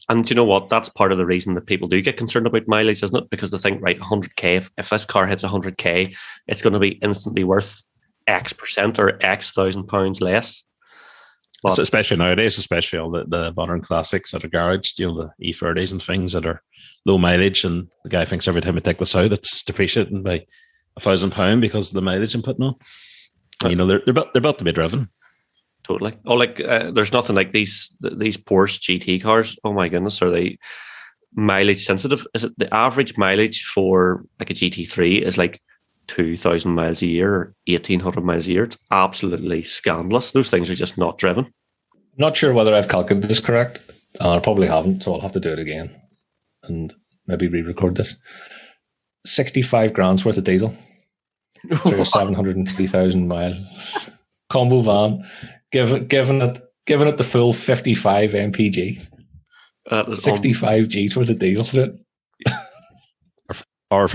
And do you know what? That's part of the reason that people do get concerned about mileage, isn't it? Because they think, right, 100k, if this car hits 100k, it's going to be instantly worth X percent or X £1,000 less. But especially nowadays, especially all the modern classics that are garaged, the E30s and things that are low mileage, and the guy thinks every time we take this out, it's depreciating by £1,000 because of the mileage I'm putting on. And, they're built to be driven. Totally. Oh, like there's nothing like these Porsche GT cars. Oh my goodness, are they mileage sensitive? Is it the average mileage for like a GT3 is like 2,000 miles a year or 1,800 miles a year? It's absolutely scandalous. Those things are just not driven. I'm not sure whether I've calculated this correct. I probably haven't, so I'll have to do it again and maybe re-record this. 65 grand's worth of diesel through a 703,000 mile combo van, giving it the full 55 mpg. 65 G's worth of diesel through it. Or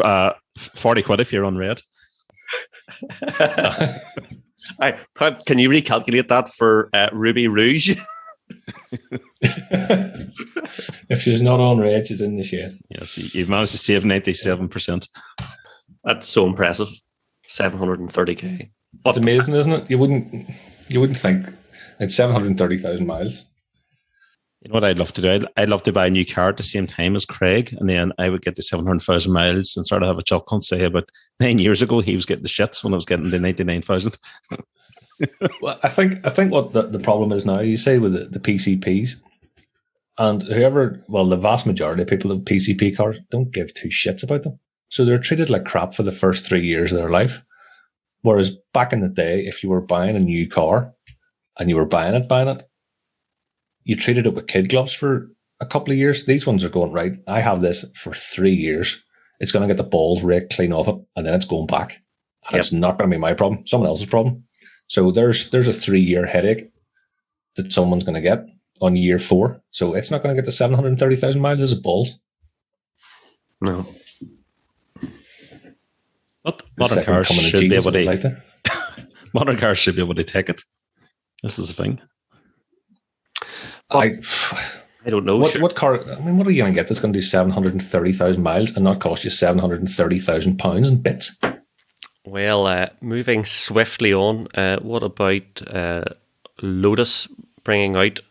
40 quid if you're on red. Can you recalculate that for Ruby Rouge? If she's not on red, she's in the shade. Yes, you've managed to save 97%. That's so impressive. 730k. That's amazing, isn't it? You wouldn't think it's 730,000 miles. You know what I'd love to do? I'd love to buy a new car at the same time as Craig, and then I would get the 700,000 miles and sort of have a chuckle and say about 9 years ago he was getting the shits when I was getting the 99,000. Well, I think what the problem is now, you say with the PCPs, and the vast majority of people with PCP cars don't give two shits about them. So they're treated like crap for the first 3 years of their life. Whereas back in the day, if you were buying a new car and you were buying it, you treated it with kid gloves for a couple of years. These ones are going, right, I have this for 3 years. It's going to get the balls raked clean off it, and then it's going back. And It's not going to be my problem, someone else's problem. So there's a 3 year headache that someone's going to get on year 4. So it's not going to get the 730,000 miles as a balls. No. Modern cars should be able to. Modern cars should be able to take it. This is the thing. I don't know. What car? I mean, what are you going to get that's going to do 730,000 miles and not cost you 730,000 pounds in bits? Well, moving swiftly on, what about Lotus bringing out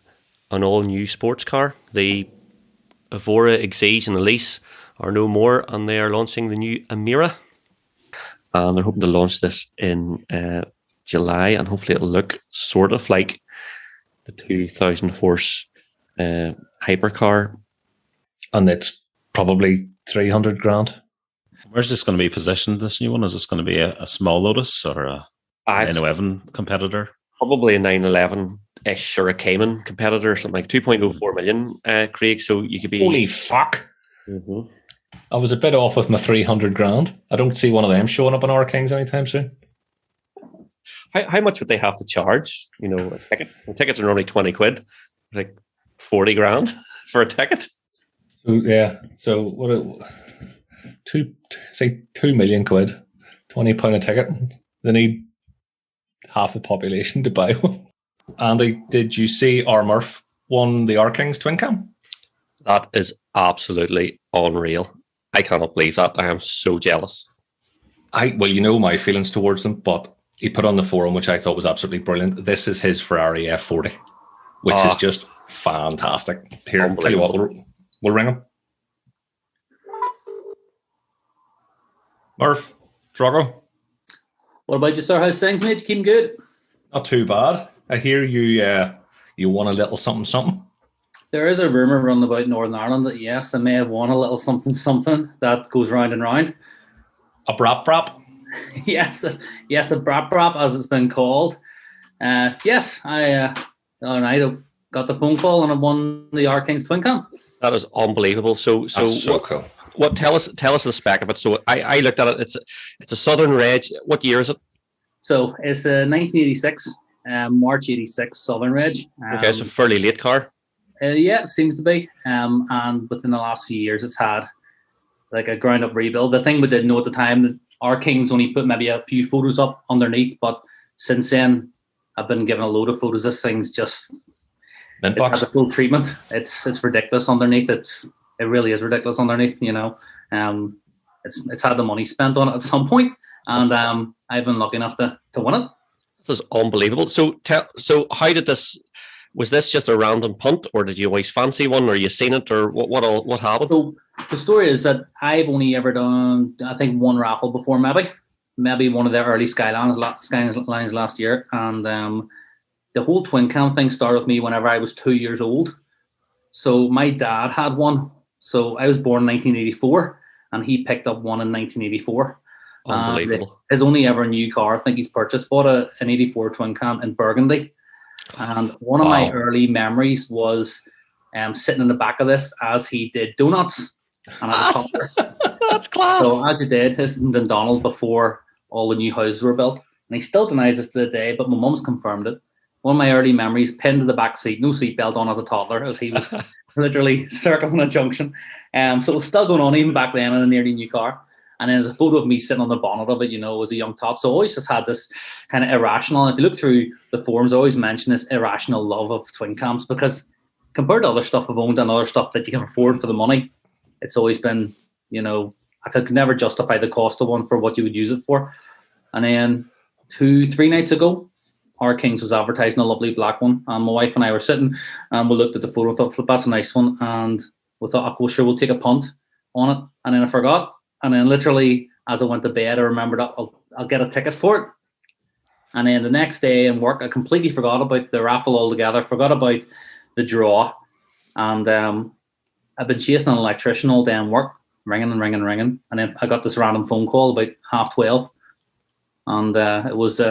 an all-new sports car? The Evora, Exige and Elise are no more, and they are launching the new Emira. And they're hoping to launch this in July, and hopefully it'll look sort of like the 2,000 horse hypercar. And it's probably 300 grand. Where's this going to be positioned, this new one? Is this going to be a small Lotus or a 911 competitor? Probably a 911-ish or a Cayman competitor, or something like 2.04 million, Craig. So you could be... Holy fuck! Mm-hmm. I was a bit off with my 300 grand. I don't see one of them showing up on our Kings anytime soon. How much would they have to charge? You know, a ticket? The tickets are normally 20 quid. Like 40 grand for a ticket. So what? 2 million quid, £20 a ticket. They need half the population to buy one. Andy, did you see our Murph won the R Kings Twin Cam? That is absolutely unreal. I cannot believe that. I am so jealous. Well, you know my feelings towards them, but he put on the forum, which I thought was absolutely brilliant. This is his Ferrari F40, which is just fantastic. Here, tell you what, we'll ring him. Murph, Drogo. What about you, sir? How's things, mate? You keeping good? Not too bad. I hear you won a little something. There is a rumour running about Northern Ireland that, yes, I may have won a little something that goes round and round. A brap? yes, a brap, as it's been called. Yes, I got the phone call and I won the R Kings Twin Cam. That is unbelievable. So cool. What tell us the spec of it? So I looked at it. It's a Southern Reg. What year is it? So it's a 1986, March 86 Southern Reg. Okay, so fairly late car. Yeah, it seems to be. And within the last few years, it's had like a ground up rebuild. The thing we didn't know at the time, that our Kings only put maybe a few photos up underneath, but since then, I've been given a load of photos. This thing's just it's had the full treatment. It's ridiculous underneath. It really is ridiculous underneath. You know, it's had the money spent on it at some point, and I've been lucky enough to win it. This is unbelievable. So how did this? Was this just a random punt, or did you always fancy one, or you seen it, or what happened? So the story is that I've only ever done, I think, one raffle before, maybe one of the early Skylines last year, and the whole twin cam thing started with me whenever I was 2 years old. So my dad had one. So I was born in 1984, and he picked up one in 1984. Unbelievable. His only ever new car, I think he's bought an 84 twin cam in Burgundy. And one of my early memories was sitting in the back of this as he did donuts. And I was That's class. So as you did, this is in Donal before all the new houses were built. And he still denies this to the day, but my mum's confirmed it. One of my early memories, pinned to the back seat, no seatbelt on as a toddler, as he was literally circling a junction. So it was still going on even back then in a nearly new car. And then there's a photo of me sitting on the bonnet of it, as a young tot. So I always just had this kind of irrational, and if you look through the forums, I always mention this irrational love of twin cams, because compared to other stuff I've owned and other stuff that you can afford for the money, it's always been, I could never justify the cost of one for what you would use it for. And then 2-3 nights ago, our Kings was advertising a lovely black one, and my wife and I were sitting and we looked at the photo and thought, flip, that's a nice one, and we thought, oh, sure, we'll take a punt on it. And then I forgot, and then literally as I went to bed, I remembered I'll get a ticket for it. And then the next day in work, I completely forgot about the raffle altogether, forgot about the draw, and I've been chasing an electrician all day in work, ringing, and then I got this random phone call about 12:30, and it was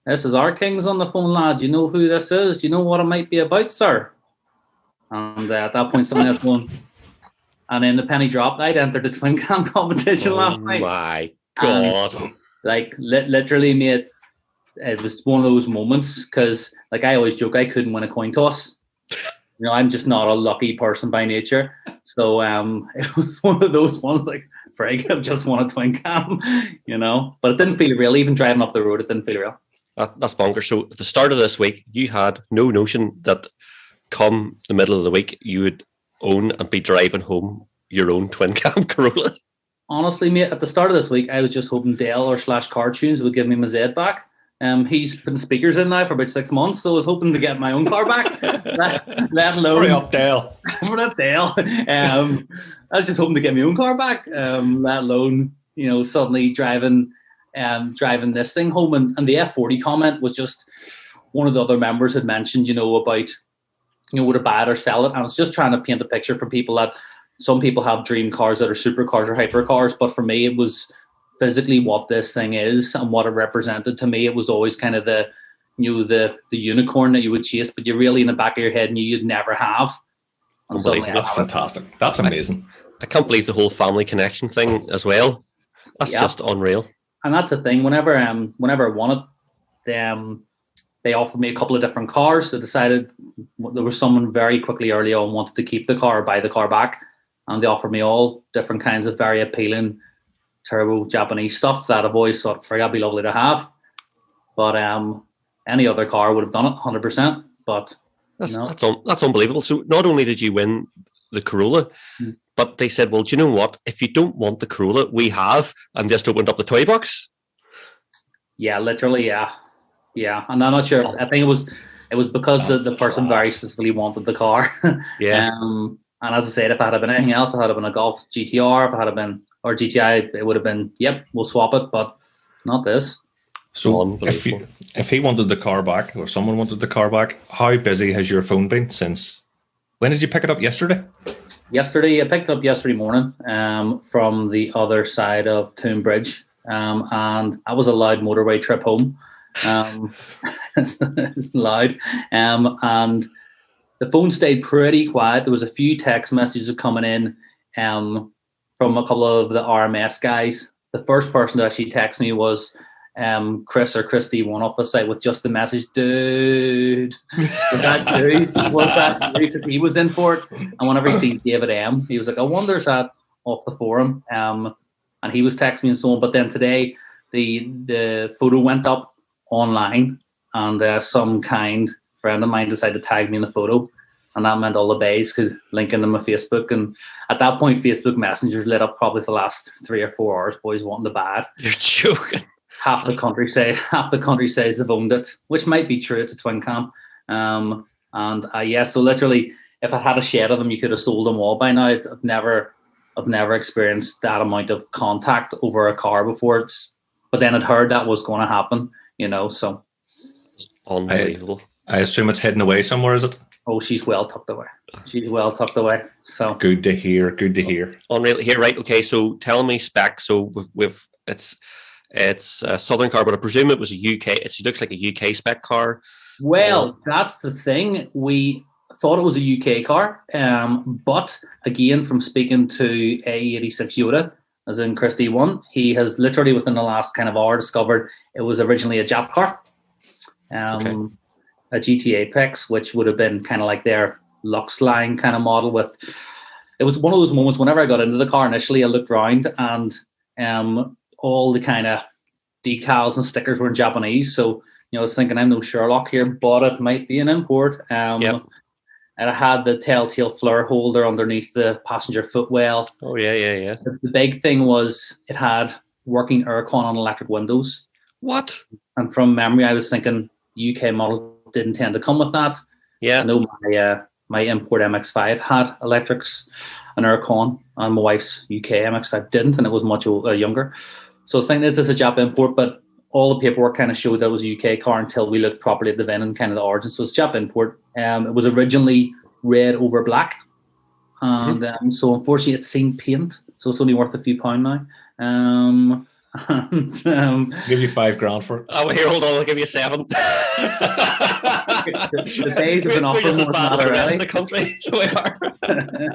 this is our Kings on the phone, lad. You know who this is? You know what it might be about, sir? And at that point, someone else going, and then the penny dropped. I'd entered the twin cam competition last night. Oh my God! And, literally, mate, it was one of those moments, because I always joke, I couldn't win a coin toss. I'm just not a lucky person by nature. So it was one of those ones frig, I've just won a twin cam, But it didn't feel real. Even driving up the road, it didn't feel real. That's bonkers. So at the start of this week, you had no notion that come the middle of the week, you would own and be driving home your own twin cam Corolla. Honestly, mate, at the start of this week, I was just hoping Dale or /Car Tunes would give me my Z back. He's putting speakers in now for about 6 months, so I was hoping to get my own car back. let alone Hurry up, Dale. For that Dale. I was just hoping to get my own car back. Let alone, suddenly driving this thing home. And the F40 comment was just one of the other members had mentioned, about would I buy it or sell it? And I was just trying to paint a picture for people that some people have dream cars that are supercars or hypercars, but for me, it was physically what this thing is and what it represented to me. It was always kind of the unicorn that you would chase, but you really in the back of your head knew you'd never have. And that's fantastic. That's amazing. I can't believe the whole family connection thing as well. That's just unreal. And that's the thing. Whenever I won it, they offered me a couple of different cars. I decided there was someone very quickly early on wanted to keep the car or buy the car back, and they offered me all different kinds of very appealing turbo Japanese stuff that I've always thought, that'd be lovely to have. But any other car would have done it 100%. But that's unbelievable. So not only did you win the Corolla, but they said, well, do you know what? If you don't want the Corolla, we have, and just opened up the toy box. Yeah, literally, yeah. And I'm not sure. I think it was because the person very specifically wanted the car. Yeah. And as I said, if I had been anything else, if I had been a Golf GTR, if I had been or GTI, it would have been, yep, we'll swap it, but not this. So if he wanted the car back, or someone wanted the car back, how busy has your phone been since? When did you pick it up? Yesterday? Yesterday, I picked it up yesterday morning from the other side of Toon Bridge, and that was a loud motorway trip home. It's loud, and the phone stayed pretty quiet. There was a few text messages coming in from a couple of the RMS guys. The first person to actually text me was Chris or Christy, one off the site, with just the message, dude. Was that dude? Because he was in for it. And whenever he seen David M, he was like, I wonder is that off the forum. And he was texting me and so on. But then today, the photo went up online, and some kind friend of mine decided to tag me in the photo. And that meant all the bays could link into my Facebook. And at that point, Facebook Messenger's lit up probably for the last 3 or 4 hours, boys wanting to buy it. You're joking. Half the country says they've owned it, which might be true. It's a twin cam. So literally, if I had a shed of them, you could have sold them all by now. I've never experienced that amount of contact over a car before. But then I'd heard that was going to happen, so. Unbelievable. I assume it's hidden away somewhere, is it? Oh, she's well tucked away. She's well tucked away. So Good to hear. Good to hear. Unreal. Here, right? Okay, so tell me specs. So we've it's a Southern car, but I presume it was a UK. It looks like a UK spec car. Well, that's the thing. We thought it was a UK car, but again, from speaking to AE86 Yoda, as in Chris D1, he has literally within the last kind of hour discovered it was originally a Jap car, a GT Apex, which would have been kind of like their Lux line kind of model. With it was one of those moments whenever I got into the car initially, I looked around and all the kind of decals and stickers were in Japanese. So I was thinking, I'm no Sherlock here, but it might be an import. Yep. And it had the telltale flare holder underneath the passenger footwell. Oh, yeah. The big thing was it had working aircon on electric windows. What? And from memory, I was thinking UK models didn't tend to come with that. Yeah. I know my import MX-5 had electrics and aircon, and my wife's UK MX-5 didn't, and it was much younger. So I was thinking, is this a Jap import? But all the paperwork kind of showed that it was a UK car until we looked properly at the VIN and kind of the origin. So it's Jap import. It was originally red over black. And so unfortunately it's seen paint. So it's only worth a few pound now. Give you $5,000 for it. Oh, here, hold on. I'll give you 7. The days have been offered more than that already. In the country, so we are.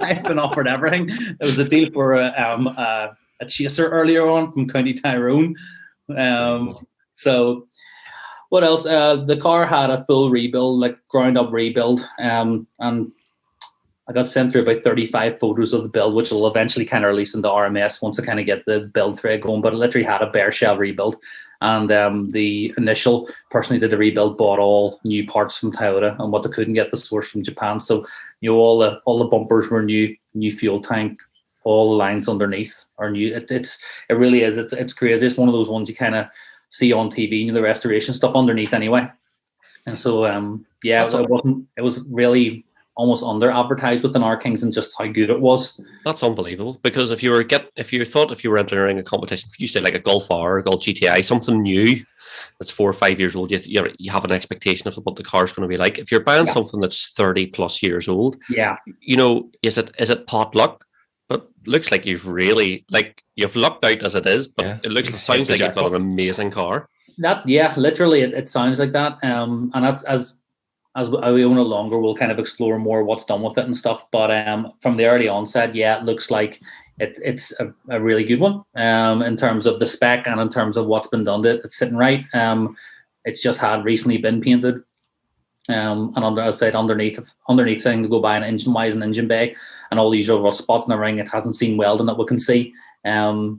I've been offered everything. There was a deal for a chaser earlier on from County Tyrone. So what else? The car had a full rebuild, like ground up rebuild, and I got sent through about 35 photos of the build, which will eventually kind of release into RMS once I kind of get the build thread going. But it literally had a bare shell rebuild, and the initial person who did the rebuild bought all new parts from Toyota, and what they couldn't get the source from Japan. So all the bumpers were new fuel tank. All the lines underneath are new. It really is. It's crazy. It's one of those ones you kind of see on TV, the restoration stuff underneath anyway. And so, it was really almost under advertised within our Kings and just how good it was. That's unbelievable. Because if you were entering a competition, if you say like a Golf R or a Golf GTI, something new that's 4 or 5 years old, you have an expectation of what the car is going to be like. If you're buying something that's 30 plus years old, is it pot luck? But looks like you've lucked out as it is, but it sounds like you've got an amazing car. Literally, it sounds like that. And that's as we own it longer, we'll kind of explore more what's done with it and stuff. But from the early onset, it looks like it's a really good one in terms of the spec and in terms of what's been done to it. It's sitting right. It's just had recently been painted. And underneath saying to go buy an engine wise and engine bay and all these other spots in the ring, it hasn't seen welding that we can see. So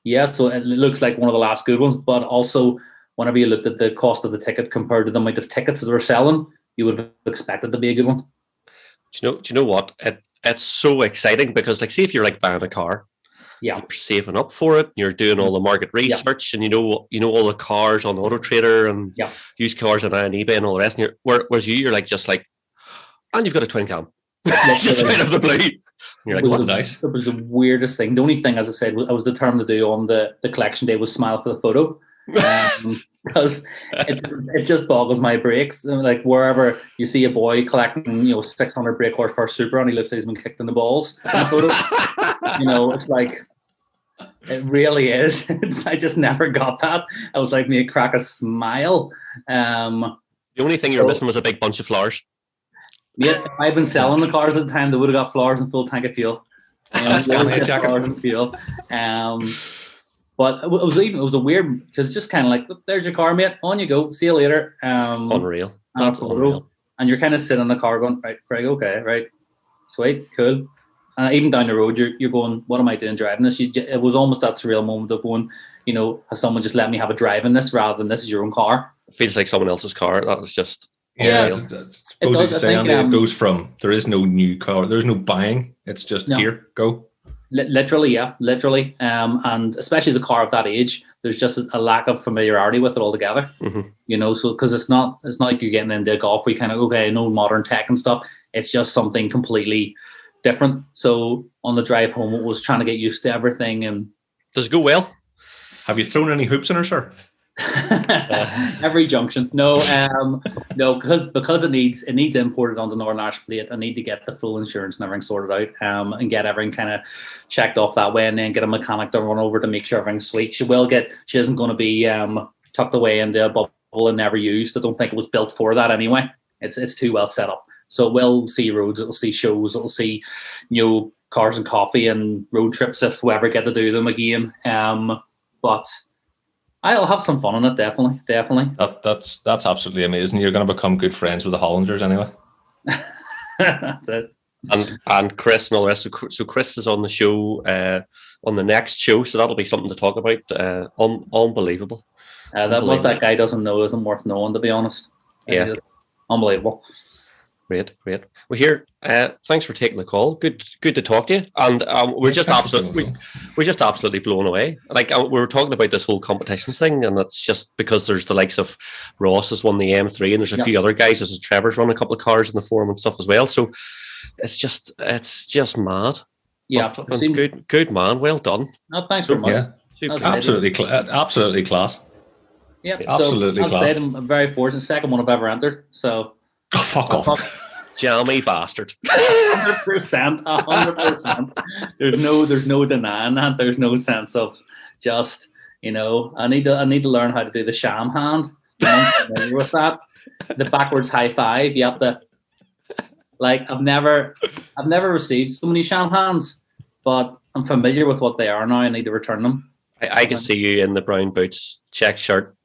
it looks like one of the last good ones. But also, whenever you looked at the cost of the ticket compared to the amount of tickets that they're selling, you would have expected to be a good one. Do you know what? It's so exciting because, like, see if you're like buying a car, you're saving up for it, you're doing all the market research, and you know all the cars on Auto Trader and used cars on eBay and all the rest. And whereas you're like and you've got a twin cam, just out of the blue. You're like, what? Nice. It was the weirdest thing. The only thing, as I said, I was determined to do on the collection day was smile for the photo. Because it just boggles my brakes. Like wherever you see a boy collecting 600 brake horsepower Supra and he looks like he's been kicked in the balls in the photo, it's like it really is. I just never got that. I was like, me crack a smile. The only thing you're missing was a big bunch of flowers. Yeah, if I'd been selling the cars at the time, they would have got flowers and full tank of fuel. Flowers and fuel. But it was a weird, because it's just kind of like, there's your car, mate. On you go. See you later. Unreal. That's unreal. And you're kind of sitting in the car going, right, Craig, okay, right, sweet, cool. And even down the road, you're going, what am I doing driving this? It was almost that surreal moment of going, has someone just let me have a drive in this rather than this is your own car? It feels like someone else's car. That was just... it goes from, there is no new car, there's no buying. It's just here, go. Literally. And especially the car of that age, there's just a lack of familiarity with it altogether. So because it's not like you're getting into golf where you kind of no modern tech and stuff. It's just something completely different. So on the drive home, it was trying to get used to everything. And does it go well? Have you thrown any hoops in her, sir? Every junction. No, because it needs imported on the Northern Irish plate. I need to get the full insurance and everything sorted out, and get everything kind of checked off that way, and then get a mechanic to run over to make sure everything's sweet. She isn't going to be tucked away into a bubble and never used. I don't think it was built for that anyway. It's too well set up. So it will see roads, it'll see shows, it'll see, cars and coffee and road trips if we ever get to do them again. But I'll have some fun on it, definitely. That's absolutely amazing. You're going to become good friends with the Hollanders anyway. That's it. And Chris and all the rest. So Chris is on the show, on the next show, so that'll be something to talk about. Unbelievable. What that guy doesn't know isn't worth knowing, to be honest. Yeah. Unbelievable. Great. Well, here, thanks for taking the call. Good to talk to you. And we're just absolutely blown away. Like we were talking about this whole competitions thing, and it's just because there's the likes of Ross has won the M3, and there's a few other guys. There's Trevor's run a couple of cars in the forum and stuff as well. So it's just mad. Yeah, good man. Well done. No, thanks very much. Yeah. Absolutely class. Yep. Absolutely class. I'd say I'm very fortunate. Second one I've ever entered. So. Oh, fuck off. Jammy bastard. 100%. There's no denying that. There's no sense of just, I need to learn how to do the sham hand. I'm familiar with that. The backwards high five. You have to, I've never received so many sham hands, but I'm familiar with what they are now. I need to return them. I can see you in the brown boots, check shirt,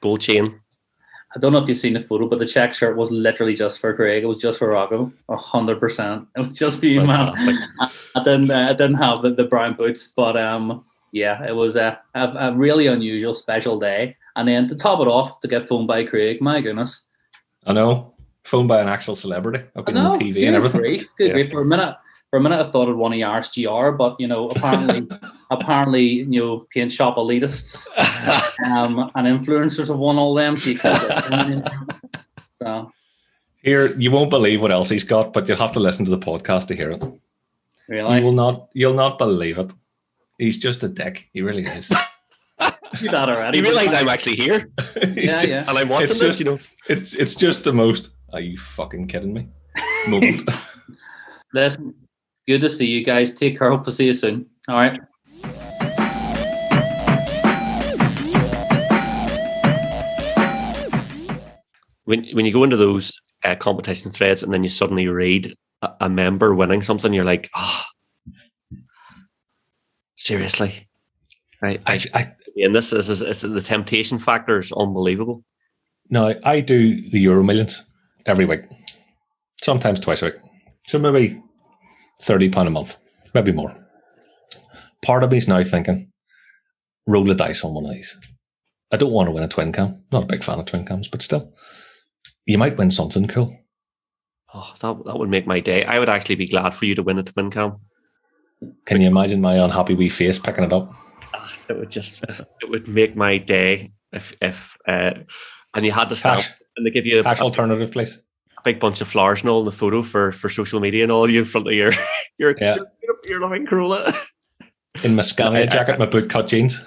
gold chain. I don't know if you've seen the photo, but the check shirt was literally just for Craig. It was just for Rocco, 100%. It was just for you, man. I didn't have the brown boots, but it was a really unusual, special day. And then to top it off, to get phoned by Craig, my goodness. I know, phoned by an actual celebrity. I've been on TV and everything. Good grief. For a minute, I thought it one of Yaris GR, but apparently, paint shop elitists and influencers have won all them. So here, you won't believe what else he's got, but you'll have to listen to the podcast to hear it. Really? You'll not believe it. He's just a dick. He really is. You that already? You realise I'm actually here? Yeah. And I'm watching this. It's just the most. Are you fucking kidding me? Moment. Listen. Good to see you guys. Take care. Hope to see you soon. All right. When you go into those competition threads and then you suddenly read a member winning something, you're like, seriously? And this is the temptation factor is unbelievable. No, I do the Euro Millions every week, sometimes twice a week. So maybe £30 a month, maybe more. Part of me is now thinking, roll a dice on one of these. I don't want to win a twin cam. Not a big fan of twin cams, but still, you might win something cool. Oh, that would make my day. I would actually be glad for you to win a twin cam. Can you imagine my unhappy wee face picking it up? It would make my day if and you had to stamp and they give you cash alternative, please. Big bunch of flowers and all in the photo for social media and all you in front of your loving Corolla. In my Scania jacket, my boot cut jeans.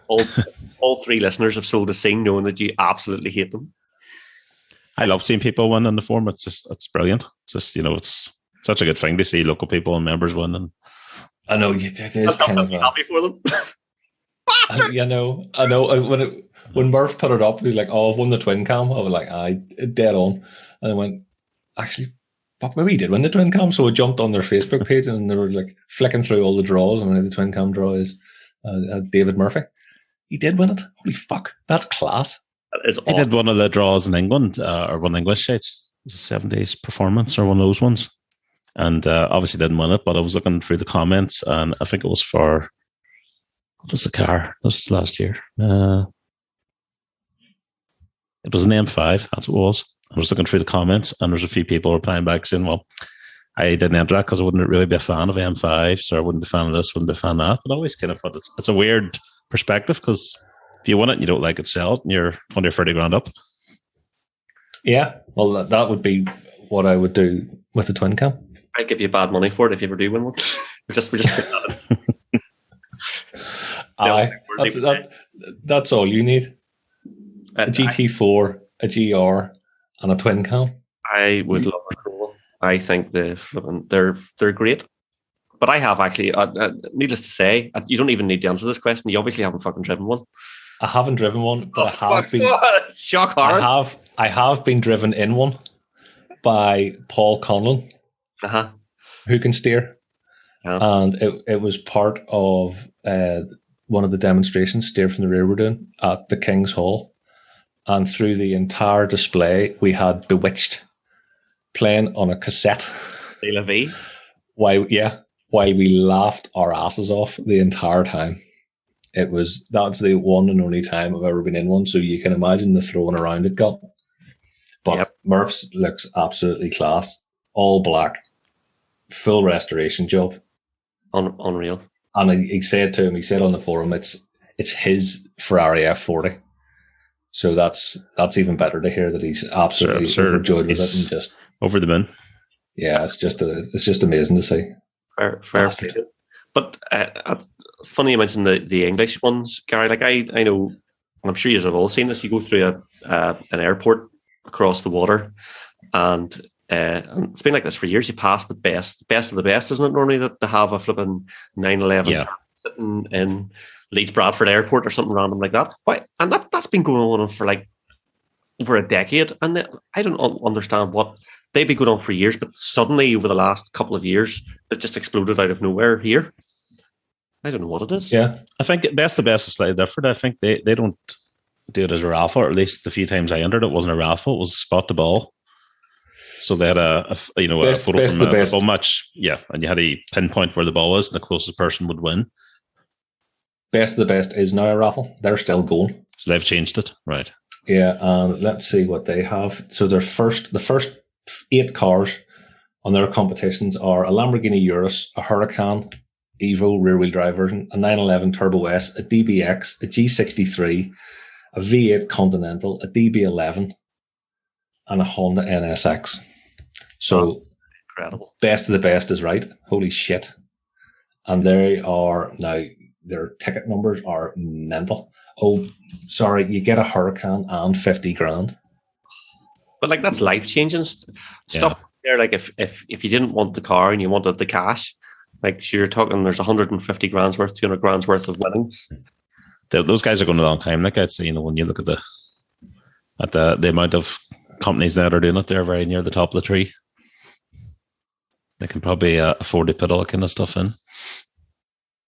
All three listeners have sold a scene knowing that you absolutely hate them. I love seeing people win in the forum. It's brilliant. It's just, it's such a good thing to see local people and members win. And I know it is kind of happy for them. Bastards! I know. When Murph put it up, he was like, "Oh, I've won the twin cam." I was like, dead on." And I went, "Actually, but maybe he did win the twin cam." So I jumped on their Facebook page and they were like flicking through all the draws. And the twin cam draw is David Murphy. He did win it. Holy fuck, that's class. That is awesome. He did one of the draws in England, or one English sites. It was a 7 days performance or one of those ones. And obviously didn't win it, but I was looking through the comments and I think it was for, what was the car? This was last year. It was an M5, that's what it was. I was looking through the comments and there's a few people replying back saying, well, I didn't enter that because I wouldn't really be a fan of M5, so I wouldn't be a fan of this, wouldn't be a fan of that. But I always kind of thought it's a weird perspective because if you win it and you don't like it, sell it and you're 20 or 30 grand up. Yeah, well, that would be what I would do with the twin cam. I'd give you bad money for it if you ever do win one. we just put that in. That's all you need. A GT4, a GR, and a twin cam. I would love a Corolla. I think they're great. But I have actually, needless to say, you don't even need to answer this question. You obviously haven't fucking driven one. I haven't driven one, but I have been. Shock horror. I have been driven in one by Paul Conlon, who can steer, and it was part of one of the demonstrations, steer from the rear, we're doing at the King's Hall, and through the entire display we had Bewitched playing on a cassette. While we laughed our asses off the entire time. That's the one and only time I've ever been in one, so you can imagine the throwing around it got. But Murph's looks absolutely class. All black. Full restoration job. Unreal. And he said on the forum, it's his Ferrari F40. So that's even better to hear that he's absolutely overjoyed with it and just over the moon. Yeah, it's just amazing to see. Fair play. But funny you mentioned the English ones, Gary. Like I know, and I'm sure you have all seen this. You go through an airport across the water, and it's been like this for years. You pass the best of the best, isn't it? Normally that they have a flipping 911 sitting in Leeds Bradford Airport or something random like that. Why? And that's been going on for like over a decade, and I don't understand what. They've been going on for years, but suddenly over the last couple of years, they've just exploded out of nowhere here. I don't know what it is. Yeah, I think best of the best is slightly different. I think they don't do it as a raffle, or at least the few times I entered it wasn't a raffle, it was spot the ball. So they had a photo from a football match. Yeah, and you had to pinpoint where the ball was, and the closest person would win. Best of the best is now a raffle. They're still going. So they've changed it, right? Yeah, and let's see what they have. So the first 8 cars on their competitions are a Lamborghini Urus, a Huracan Evo rear-wheel drive version, a 911 Turbo S, a DBX, a G63, a V8 Continental, a DB11, and a Honda NSX. So, incredible. Best of the best is right. Holy shit. And their ticket numbers are mental. Oh, sorry, you get a Huracan and 50 grand. But like that's life-changing stuff there. Like if you didn't want the car and you wanted the cash, like so you're talking there's 150 grand's worth, 200 grand's worth of winnings. Those guys are going a long time. Like I'd say, when you look at the amount of companies that are doing it, they're very near the top of the tree. They can probably afford to put all that kind of stuff in.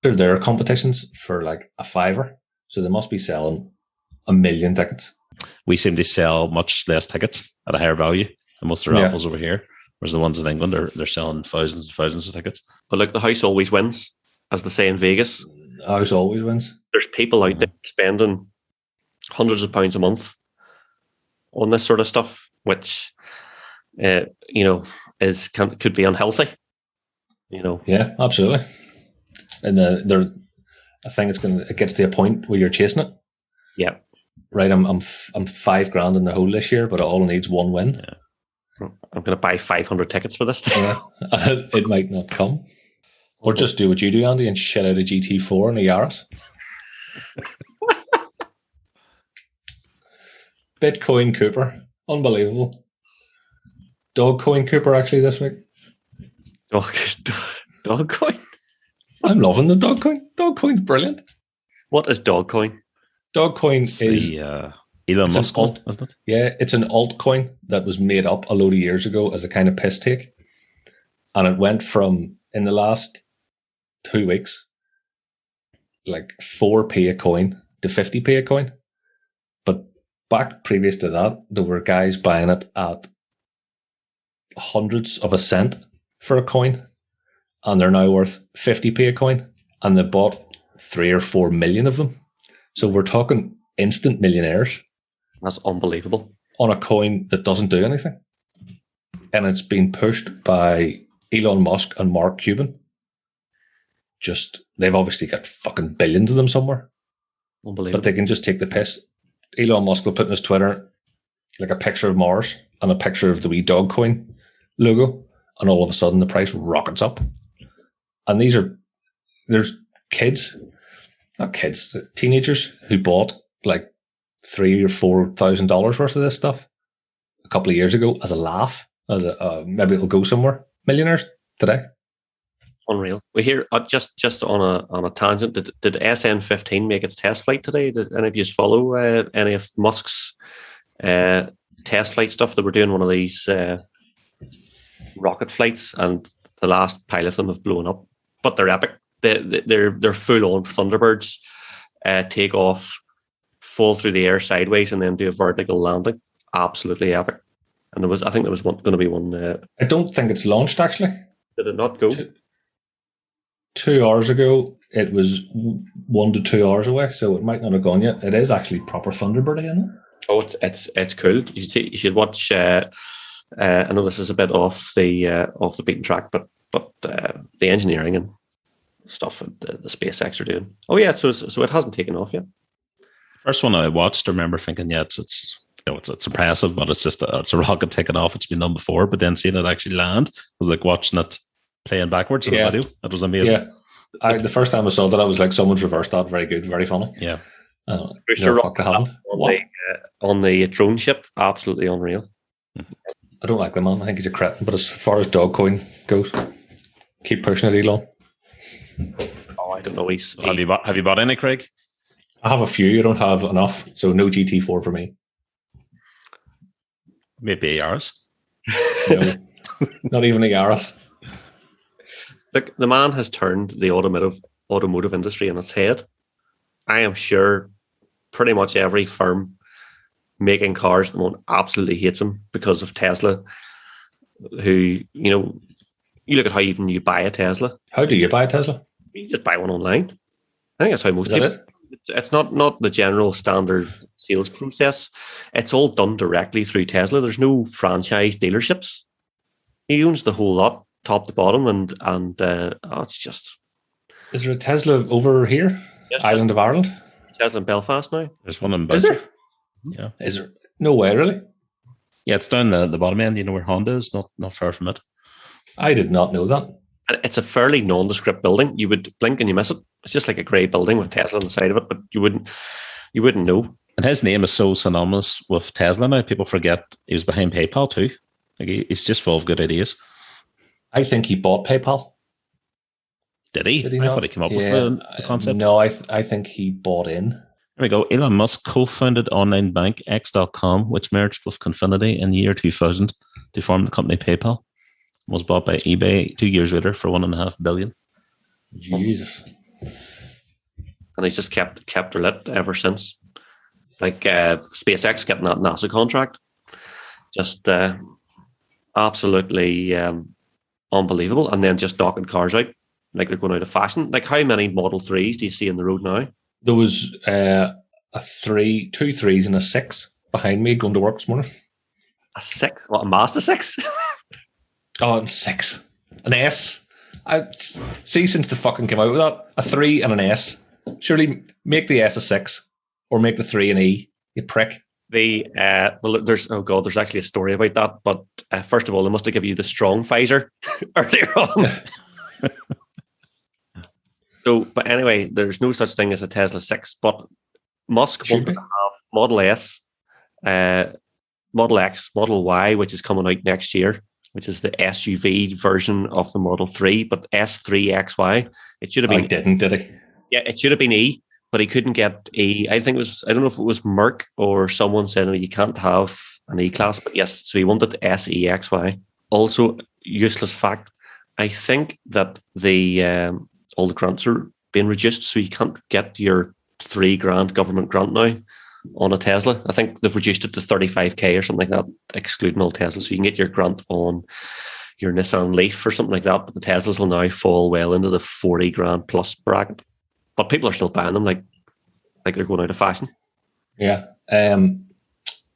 There are competitions for like a $5, so they must be selling 1 million tickets. We seem to sell much less tickets at a higher value than most of the raffles over here. Whereas the ones in England they're selling thousands and thousands of tickets. But look, the house always wins, as they say in Vegas. The house always wins. There's people out there spending hundreds of pounds a month on this sort of stuff, which could be unhealthy. Yeah, absolutely. And I think it gets to a point where you're chasing it. Yeah. Right, I'm 5 grand in the hole this year, but it all needs one win. Yeah. I'm going to buy 500 tickets for this thing. Yeah. It might not come. Or just do what you do, Andy, and shit out a GT4 and a Yaris. Bitcoin Cooper. Unbelievable. Dogcoin Cooper actually this week. Dogcoin? I'm loving the Dogcoin. Dogcoin's brilliant. What is Dogcoin? Dogcoin is Elon Musk, isn't it? Yeah, it's an altcoin that was made up a load of years ago as a kind of piss take. And it went from, in the last 2 weeks, like 4p a coin to 50p a coin. But back previous to that, there were guys buying it at hundreds of a cent for a coin. And they're now worth 50p a coin. And they bought 3 or 4 million of them. So we're talking instant millionaires. That's unbelievable. On a coin that doesn't do anything. And it's been pushed by Elon Musk and Mark Cuban. They've obviously got fucking billions of them somewhere. Unbelievable. But they can just take the piss. Elon Musk will put in his Twitter like a picture of Mars and a picture of the wee Dogcoin logo. And all of a sudden the price rockets up. And there's teenagers who bought like $3,000 or $4,000 worth of this stuff a couple of years ago as a laugh, as a maybe it'll go somewhere. Millionaires today. Unreal. We hear just on a tangent. Did SN15 make its test flight today? Did any of you follow any of Musk's test flight stuff? They were doing one of these rocket flights, and the last pilot of them have blown up. But they're epic. They're full on Thunderbirds. Take off, fall through the air sideways, and then do a vertical landing. Absolutely epic. And I think there was going to be one. I don't think it's launched actually. Did it not go? 2 hours ago, it was 1 to 2 hours away, so it might not have gone yet. It is actually proper Thunderbird, isn't it? Oh, it's cool. You should watch. I know this is a bit off the beaten track, but the engineering and stuff that the SpaceX are doing. Oh yeah, so it hasn't taken off yet. First one I watched, I remember thinking, yeah, it's impressive, but it's just it's a rocket taking off. It's been done before, but then seeing it actually land was like watching it playing backwards in the video. It was amazing. Yeah, the first time I saw that, I was like, someone's reversed that. Very good, very funny. Yeah. On the drone ship, absolutely unreal. I don't like the man. I think he's a cretin. But as far as Dogecoin goes, keep pushing it, Elon. Oh, I don't know. Have you bought any, Craig? I have a few. I don't have enough, so no GT4 for me. Maybe a Yaris. No, not even a Yaris. Look, the man has turned the automotive industry on its head. I am sure pretty much every firm making cars at the moment absolutely hates him because of Tesla. Who, you look at how even you buy a Tesla. How do you buy a Tesla? You just buy one online. I think that's how most people. It's not the general standard sales process. It's all done directly through Tesla. There's no franchise dealerships. He owns the whole lot, top to bottom, and it's just. Is there a Tesla over here? Yes, Island of Ireland? Tesla in Belfast now. There's one in Is there? Yeah. Is there? No way, really? Yeah, it's down the bottom end. You know where Honda is? Not far from it. I did not know that. It's a fairly nondescript building. You would blink and you miss it. It's just like a grey building with Tesla on the side of it, but you wouldn't know. And his name is so synonymous with Tesla now. People forget he was behind PayPal too. Like he's just full of good ideas. I think he bought PayPal. Did he? I thought he came up with the concept. No, I think he bought in. There we go. Elon Musk co-founded online bank X.com, which merged with Confinity in the year 2000 to form the company PayPal. Was bought by eBay 2 years later for $1.5 billion. Jesus. And he's just kept her lit ever since. Like SpaceX getting that NASA contract. Just absolutely unbelievable. And then just docking cars out like they're going out of fashion. Like how many Model 3s do you see in the road now? There was two threes and a 6 behind me going to work this morning. A 6? What, a Mazda 6? Oh, 6. An S. See, since the fucking came out with that, a 3 and an S. Surely make the S a 6 or make the 3 an E, you prick. There's actually a story about that. But first of all, they must have given you the strong Pfizer earlier on. But anyway, there's no such thing as a Tesla 6. But Musk wanted to have Model S, Model X, Model Y, which is coming out next year, which is the SUV version of the Model 3, but S3XY. It should have been. He didn't, did he? Yeah, it should have been E, but he couldn't get E. I think it was, I don't know if it was Merck or someone said, you can't have an E class, but yes, so he wanted the SEXY. Also, useless fact, I think that all the grants are being reduced, so you can't get your $3,000 government grant now on a Tesla. I think they've reduced it to 35k or something like that, excluding all Teslas. So you can get your grant on your Nissan Leaf or something like that, but the Teslas will now fall well into the 40 grand plus bracket. But people are still buying them like they're going out of fashion. Yeah.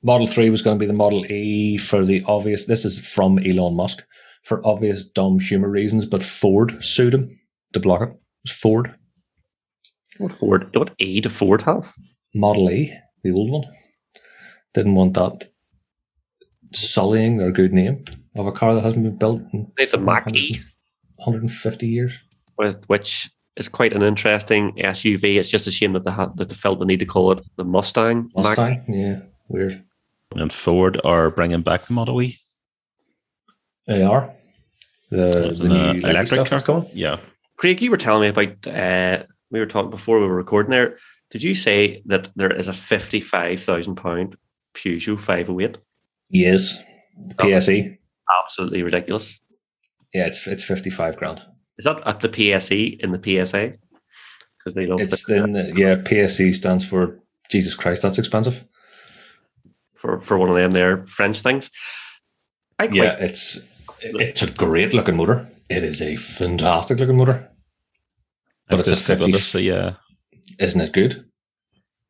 Model 3 was going to be the Model E for the obvious, this is from Elon Musk, for obvious dumb humor reasons, but Ford sued him to block it. It was Ford. What E did Ford have? Model E, the old one. Didn't want that sullying their good name of a car that hasn't been built in It's a Mach E. 150 years. Which is quite an interesting SUV. It's just a shame that they felt the need to call it the Mustang. Mustang, yeah, weird. And Ford are bringing back the Model E. They are. The new electric stuff car. that's coming? Yeah. Craig, you were telling me about, we were talking before we were recording there. Did you say that there is a £55,000 Peugeot 508? Yes. PSE. Absolutely ridiculous. Yeah, it's 55 grand. Is that at the PSE in the PSA? Because they love it's PSE stands for Jesus Christ, that's expensive. For one of them there French things. It's a great looking motor. It is a fantastic looking motor. But it's a 50. So yeah. Isn't it good?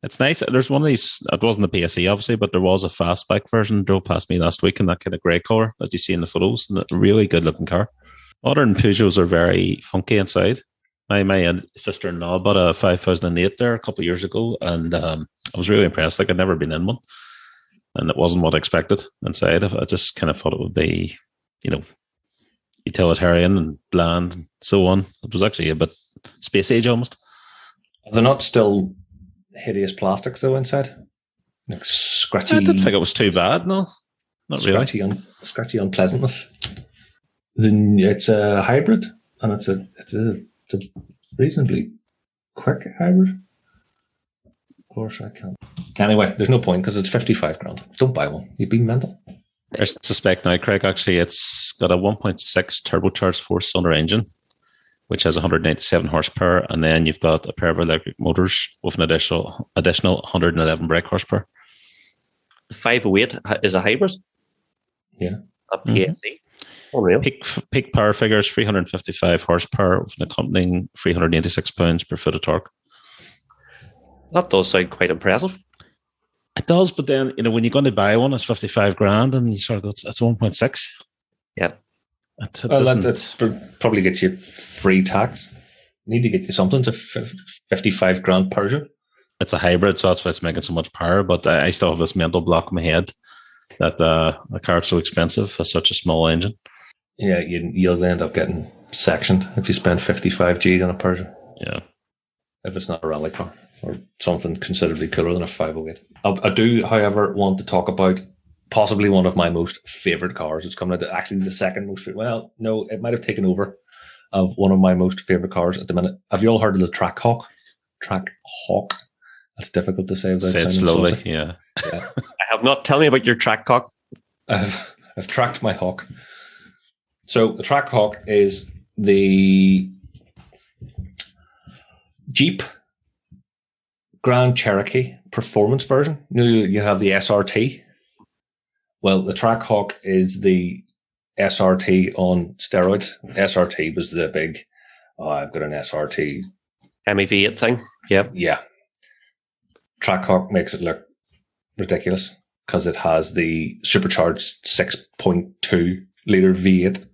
It's nice. There's one of these, it wasn't the PSE obviously, but there was a fastback version drove past me last week in that kind of grey colour that you see in the photos. And a really good looking car. Modern Peugeots are very funky inside. My sister-in-law bought a 5008 there a couple of years ago, and I was really impressed. Like, I'd never been in one, and it wasn't what I expected inside. I just kind of thought it would be, utilitarian and bland and so on. It was actually a bit space age almost. Are they not still hideous plastics though inside? Like scratchy. I didn't think it was too bad. No, not really. Scratchy unpleasantness. It's a hybrid, and it's a reasonably quick hybrid. Of course, I can't. Anyway, there's no point because it's 55 grand. Don't buy one. You'd be mental. I suspect now, Craig, actually, it's got a 1.6 turbocharged four-cylinder engine, which has 187 horsepower, and then you've got a pair of electric motors with an additional 111 brake horsepower. The 508 is a hybrid? Yeah. A PSE? Unreal. Peak power figures, 355 horsepower with an accompanying 386 pounds per foot of torque. That does sound quite impressive. It does, but then, when you're going to buy one, it's 55 grand, and you sort of go, it's 1.6. Yeah. That probably gets you free tax. You need to get you something to 55 grand Peugeot. It's a hybrid, so that's why it's making so much power, but I still have this mental block in my head that a car's so expensive for such a small engine. Yeah, you'll end up getting sectioned if you spend 55 G's on a Peugeot. Yeah. If it's not a rally car or something considerably cooler than a 508. I do, however, want to talk about possibly one of my most favourite cars. It's coming out, actually the second most favourite. Well, no, it might have taken over of one of my most favourite cars at the minute. Have you all heard of the Trackhawk? Trackhawk. That's difficult to say without say it slowly, yeah. I have not. Tell me about your Trackhawk. I've tracked my hawk. So the Trackhawk is the Jeep Grand Cherokee performance version. You have the SRT. Well, the Trackhawk is the SRT on steroids. SRT was the big, I've got an SRT. MEV8 thing. Yep. Yeah. Trackhawk makes it look ridiculous because it has the supercharged 6.2 litre V8.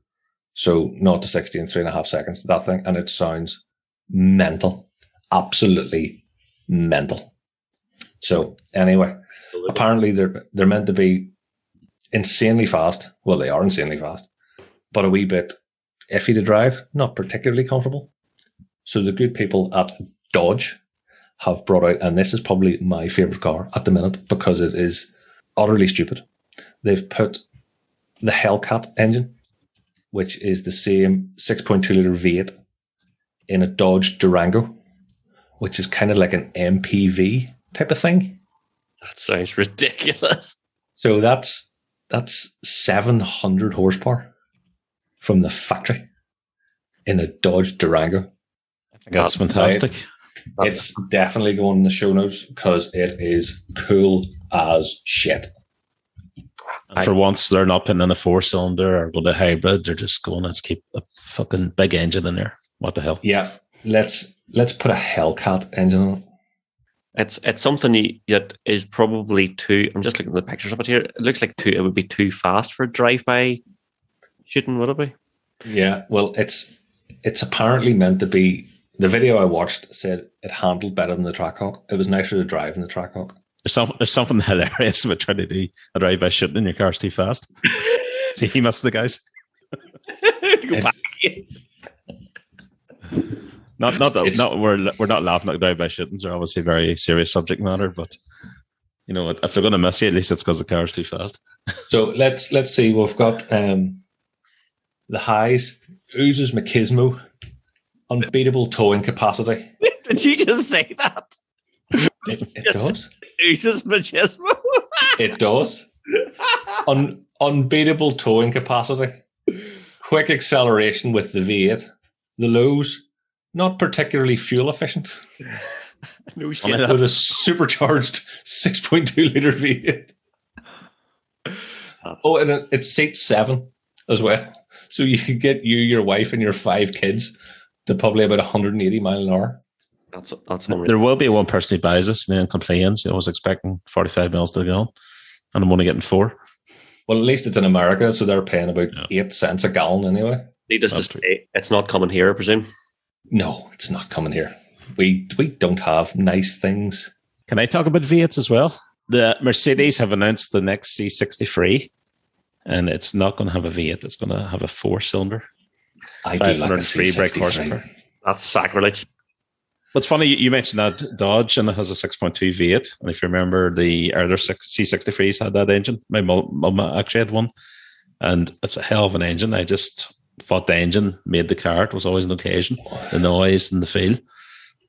So 0 to 60 in 3.5 seconds, that thing. And it sounds mental. Absolutely mental. So anyway, apparently they're meant to be insanely fast. Well, they are insanely fast, but a wee bit iffy to drive, not particularly comfortable. So the good people at Dodge have brought out, and this is probably my favourite car at the minute because it is utterly stupid. They've put the Hellcat engine, which is the same 6.2 litre V8 in a Dodge Durango, which is kind of like an MPV type of thing. That sounds ridiculous. So that's 700 horsepower from the factory in a Dodge Durango. That's fantastic. It's definitely going in the show notes because it is cool as shit. And for once, they're not putting in a 4-cylinder or going to hybrid. They're just going, let's keep a fucking big engine in there. What the hell? Yeah, let's put a Hellcat engine on it. It's something that is probably too. I'm just looking at the pictures of it here. It looks like it would be too fast for drive-by shooting, would it be? Yeah, well, it's apparently meant to be. The video I watched said it handled better than the Trackhawk. It was nicer to drive than the Trackhawk. There's something hilarious about trying to do a drive-by shooting in your car's too fast. See, he missed the guys. Not that we're not laughing at drive-by shootings. They're obviously very serious subject matter, but you know, if they're going to miss you, at least it's because the car's too fast. So let's see. We've got the highs. Oozes Machismo, unbeatable towing capacity. Did you just say that? It does. Oozes Machismo. It does. Unbeatable towing capacity. Quick acceleration with the V8. The lows, not particularly fuel efficient. No shit. With a supercharged 6.2 litre V8. Oh, and it seats 7 as well. So you could get you, your wife, and your 5 kids to probably about 180 mile an hour. That's unreal. There will be one person who buys this and then complains. I was expecting 45 miles to go, and I'm only getting 4. Well, at least it's in America, so they're paying about 8 cents a gallon anyway. Needless to say, it's not coming here, I presume. No, it's not coming here. We don't have nice things. Can I talk about V8s as well? The Mercedes have announced the next C63, and it's not going to have a V8. It's going to have a 4-cylinder. I do like a 503 brake C63. horsepower. That's sacrilege. What's funny, you mentioned that Dodge, and it has a 6.2 V8. And if you remember, the earlier C63s had that engine. My mum actually had one, and it's a hell of an engine. I just thought the engine made the car. It was always an occasion, the noise and the feel.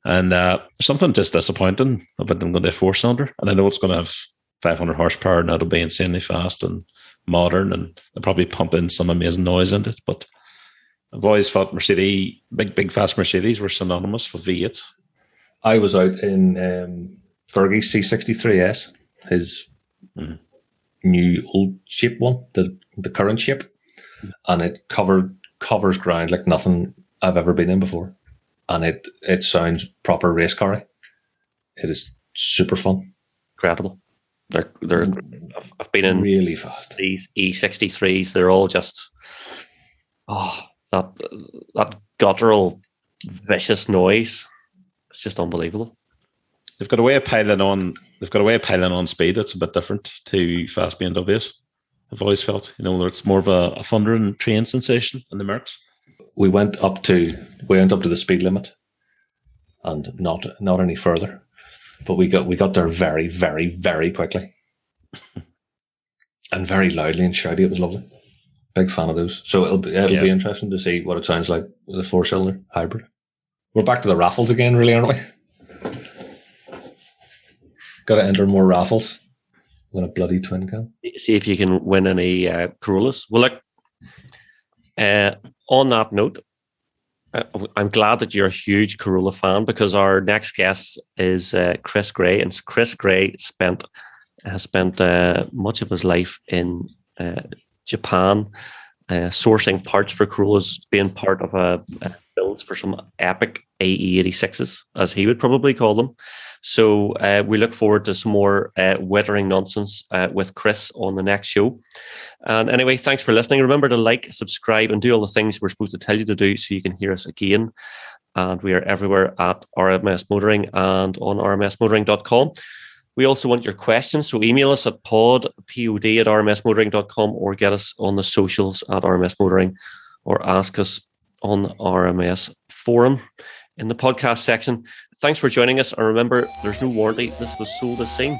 And there's something just disappointing about them going to a 4-cylinder. And I know it's going to have 500 horsepower, and it'll be insanely fast and modern, and they'll probably pump in some amazing noise into it. But I've always thought Mercedes, big fast Mercedes, were synonymous with V8. I was out in Fergie's C63S, his new old shape one, the current shape, and it covers ground like nothing I've ever been in before, and it sounds proper race car. It is super fun, Incredible. I've been in really fast. these E63s. They're all just that guttural, vicious noise. It's just unbelievable. They've got a way of piling on. They've got a way of piling on speed. It's a bit different to fast BMWs. I've always felt, it's more of a thundering train sensation in the Mercs. We went up to the speed limit, and not any further. But we got there very, very, very quickly, and very loudly and shouty. It was lovely. Big fan of those. So it'll be interesting to see what it sounds like with a 4-cylinder hybrid. We're back to the raffles again, really, aren't we? Got to enter more raffles. Win a bloody twin cam. See if you can win any Corollas. Well, look, on that note, I'm glad that you're a huge Corolla fan, because our next guest is Chris Gray, and Chris Gray has spent much of his life in Japan, sourcing parts for Corollas, being part of a builds for some epic AE86s, as he would probably call them. So we look forward to some more withering nonsense with Chris on the next show. And anyway, thanks for listening. Remember to like, subscribe, and do all the things we're supposed to tell you to do so you can hear us again. And we are everywhere at RMS Motoring and on rmsmotoring.com. We also want your questions, so email us at pod@rmsmotoring.com, or get us on the socials at RMS Motoring, or ask us on the RMS forum in the podcast section. Thanks for joining us, and remember, there's no warranty. This was sold as seen.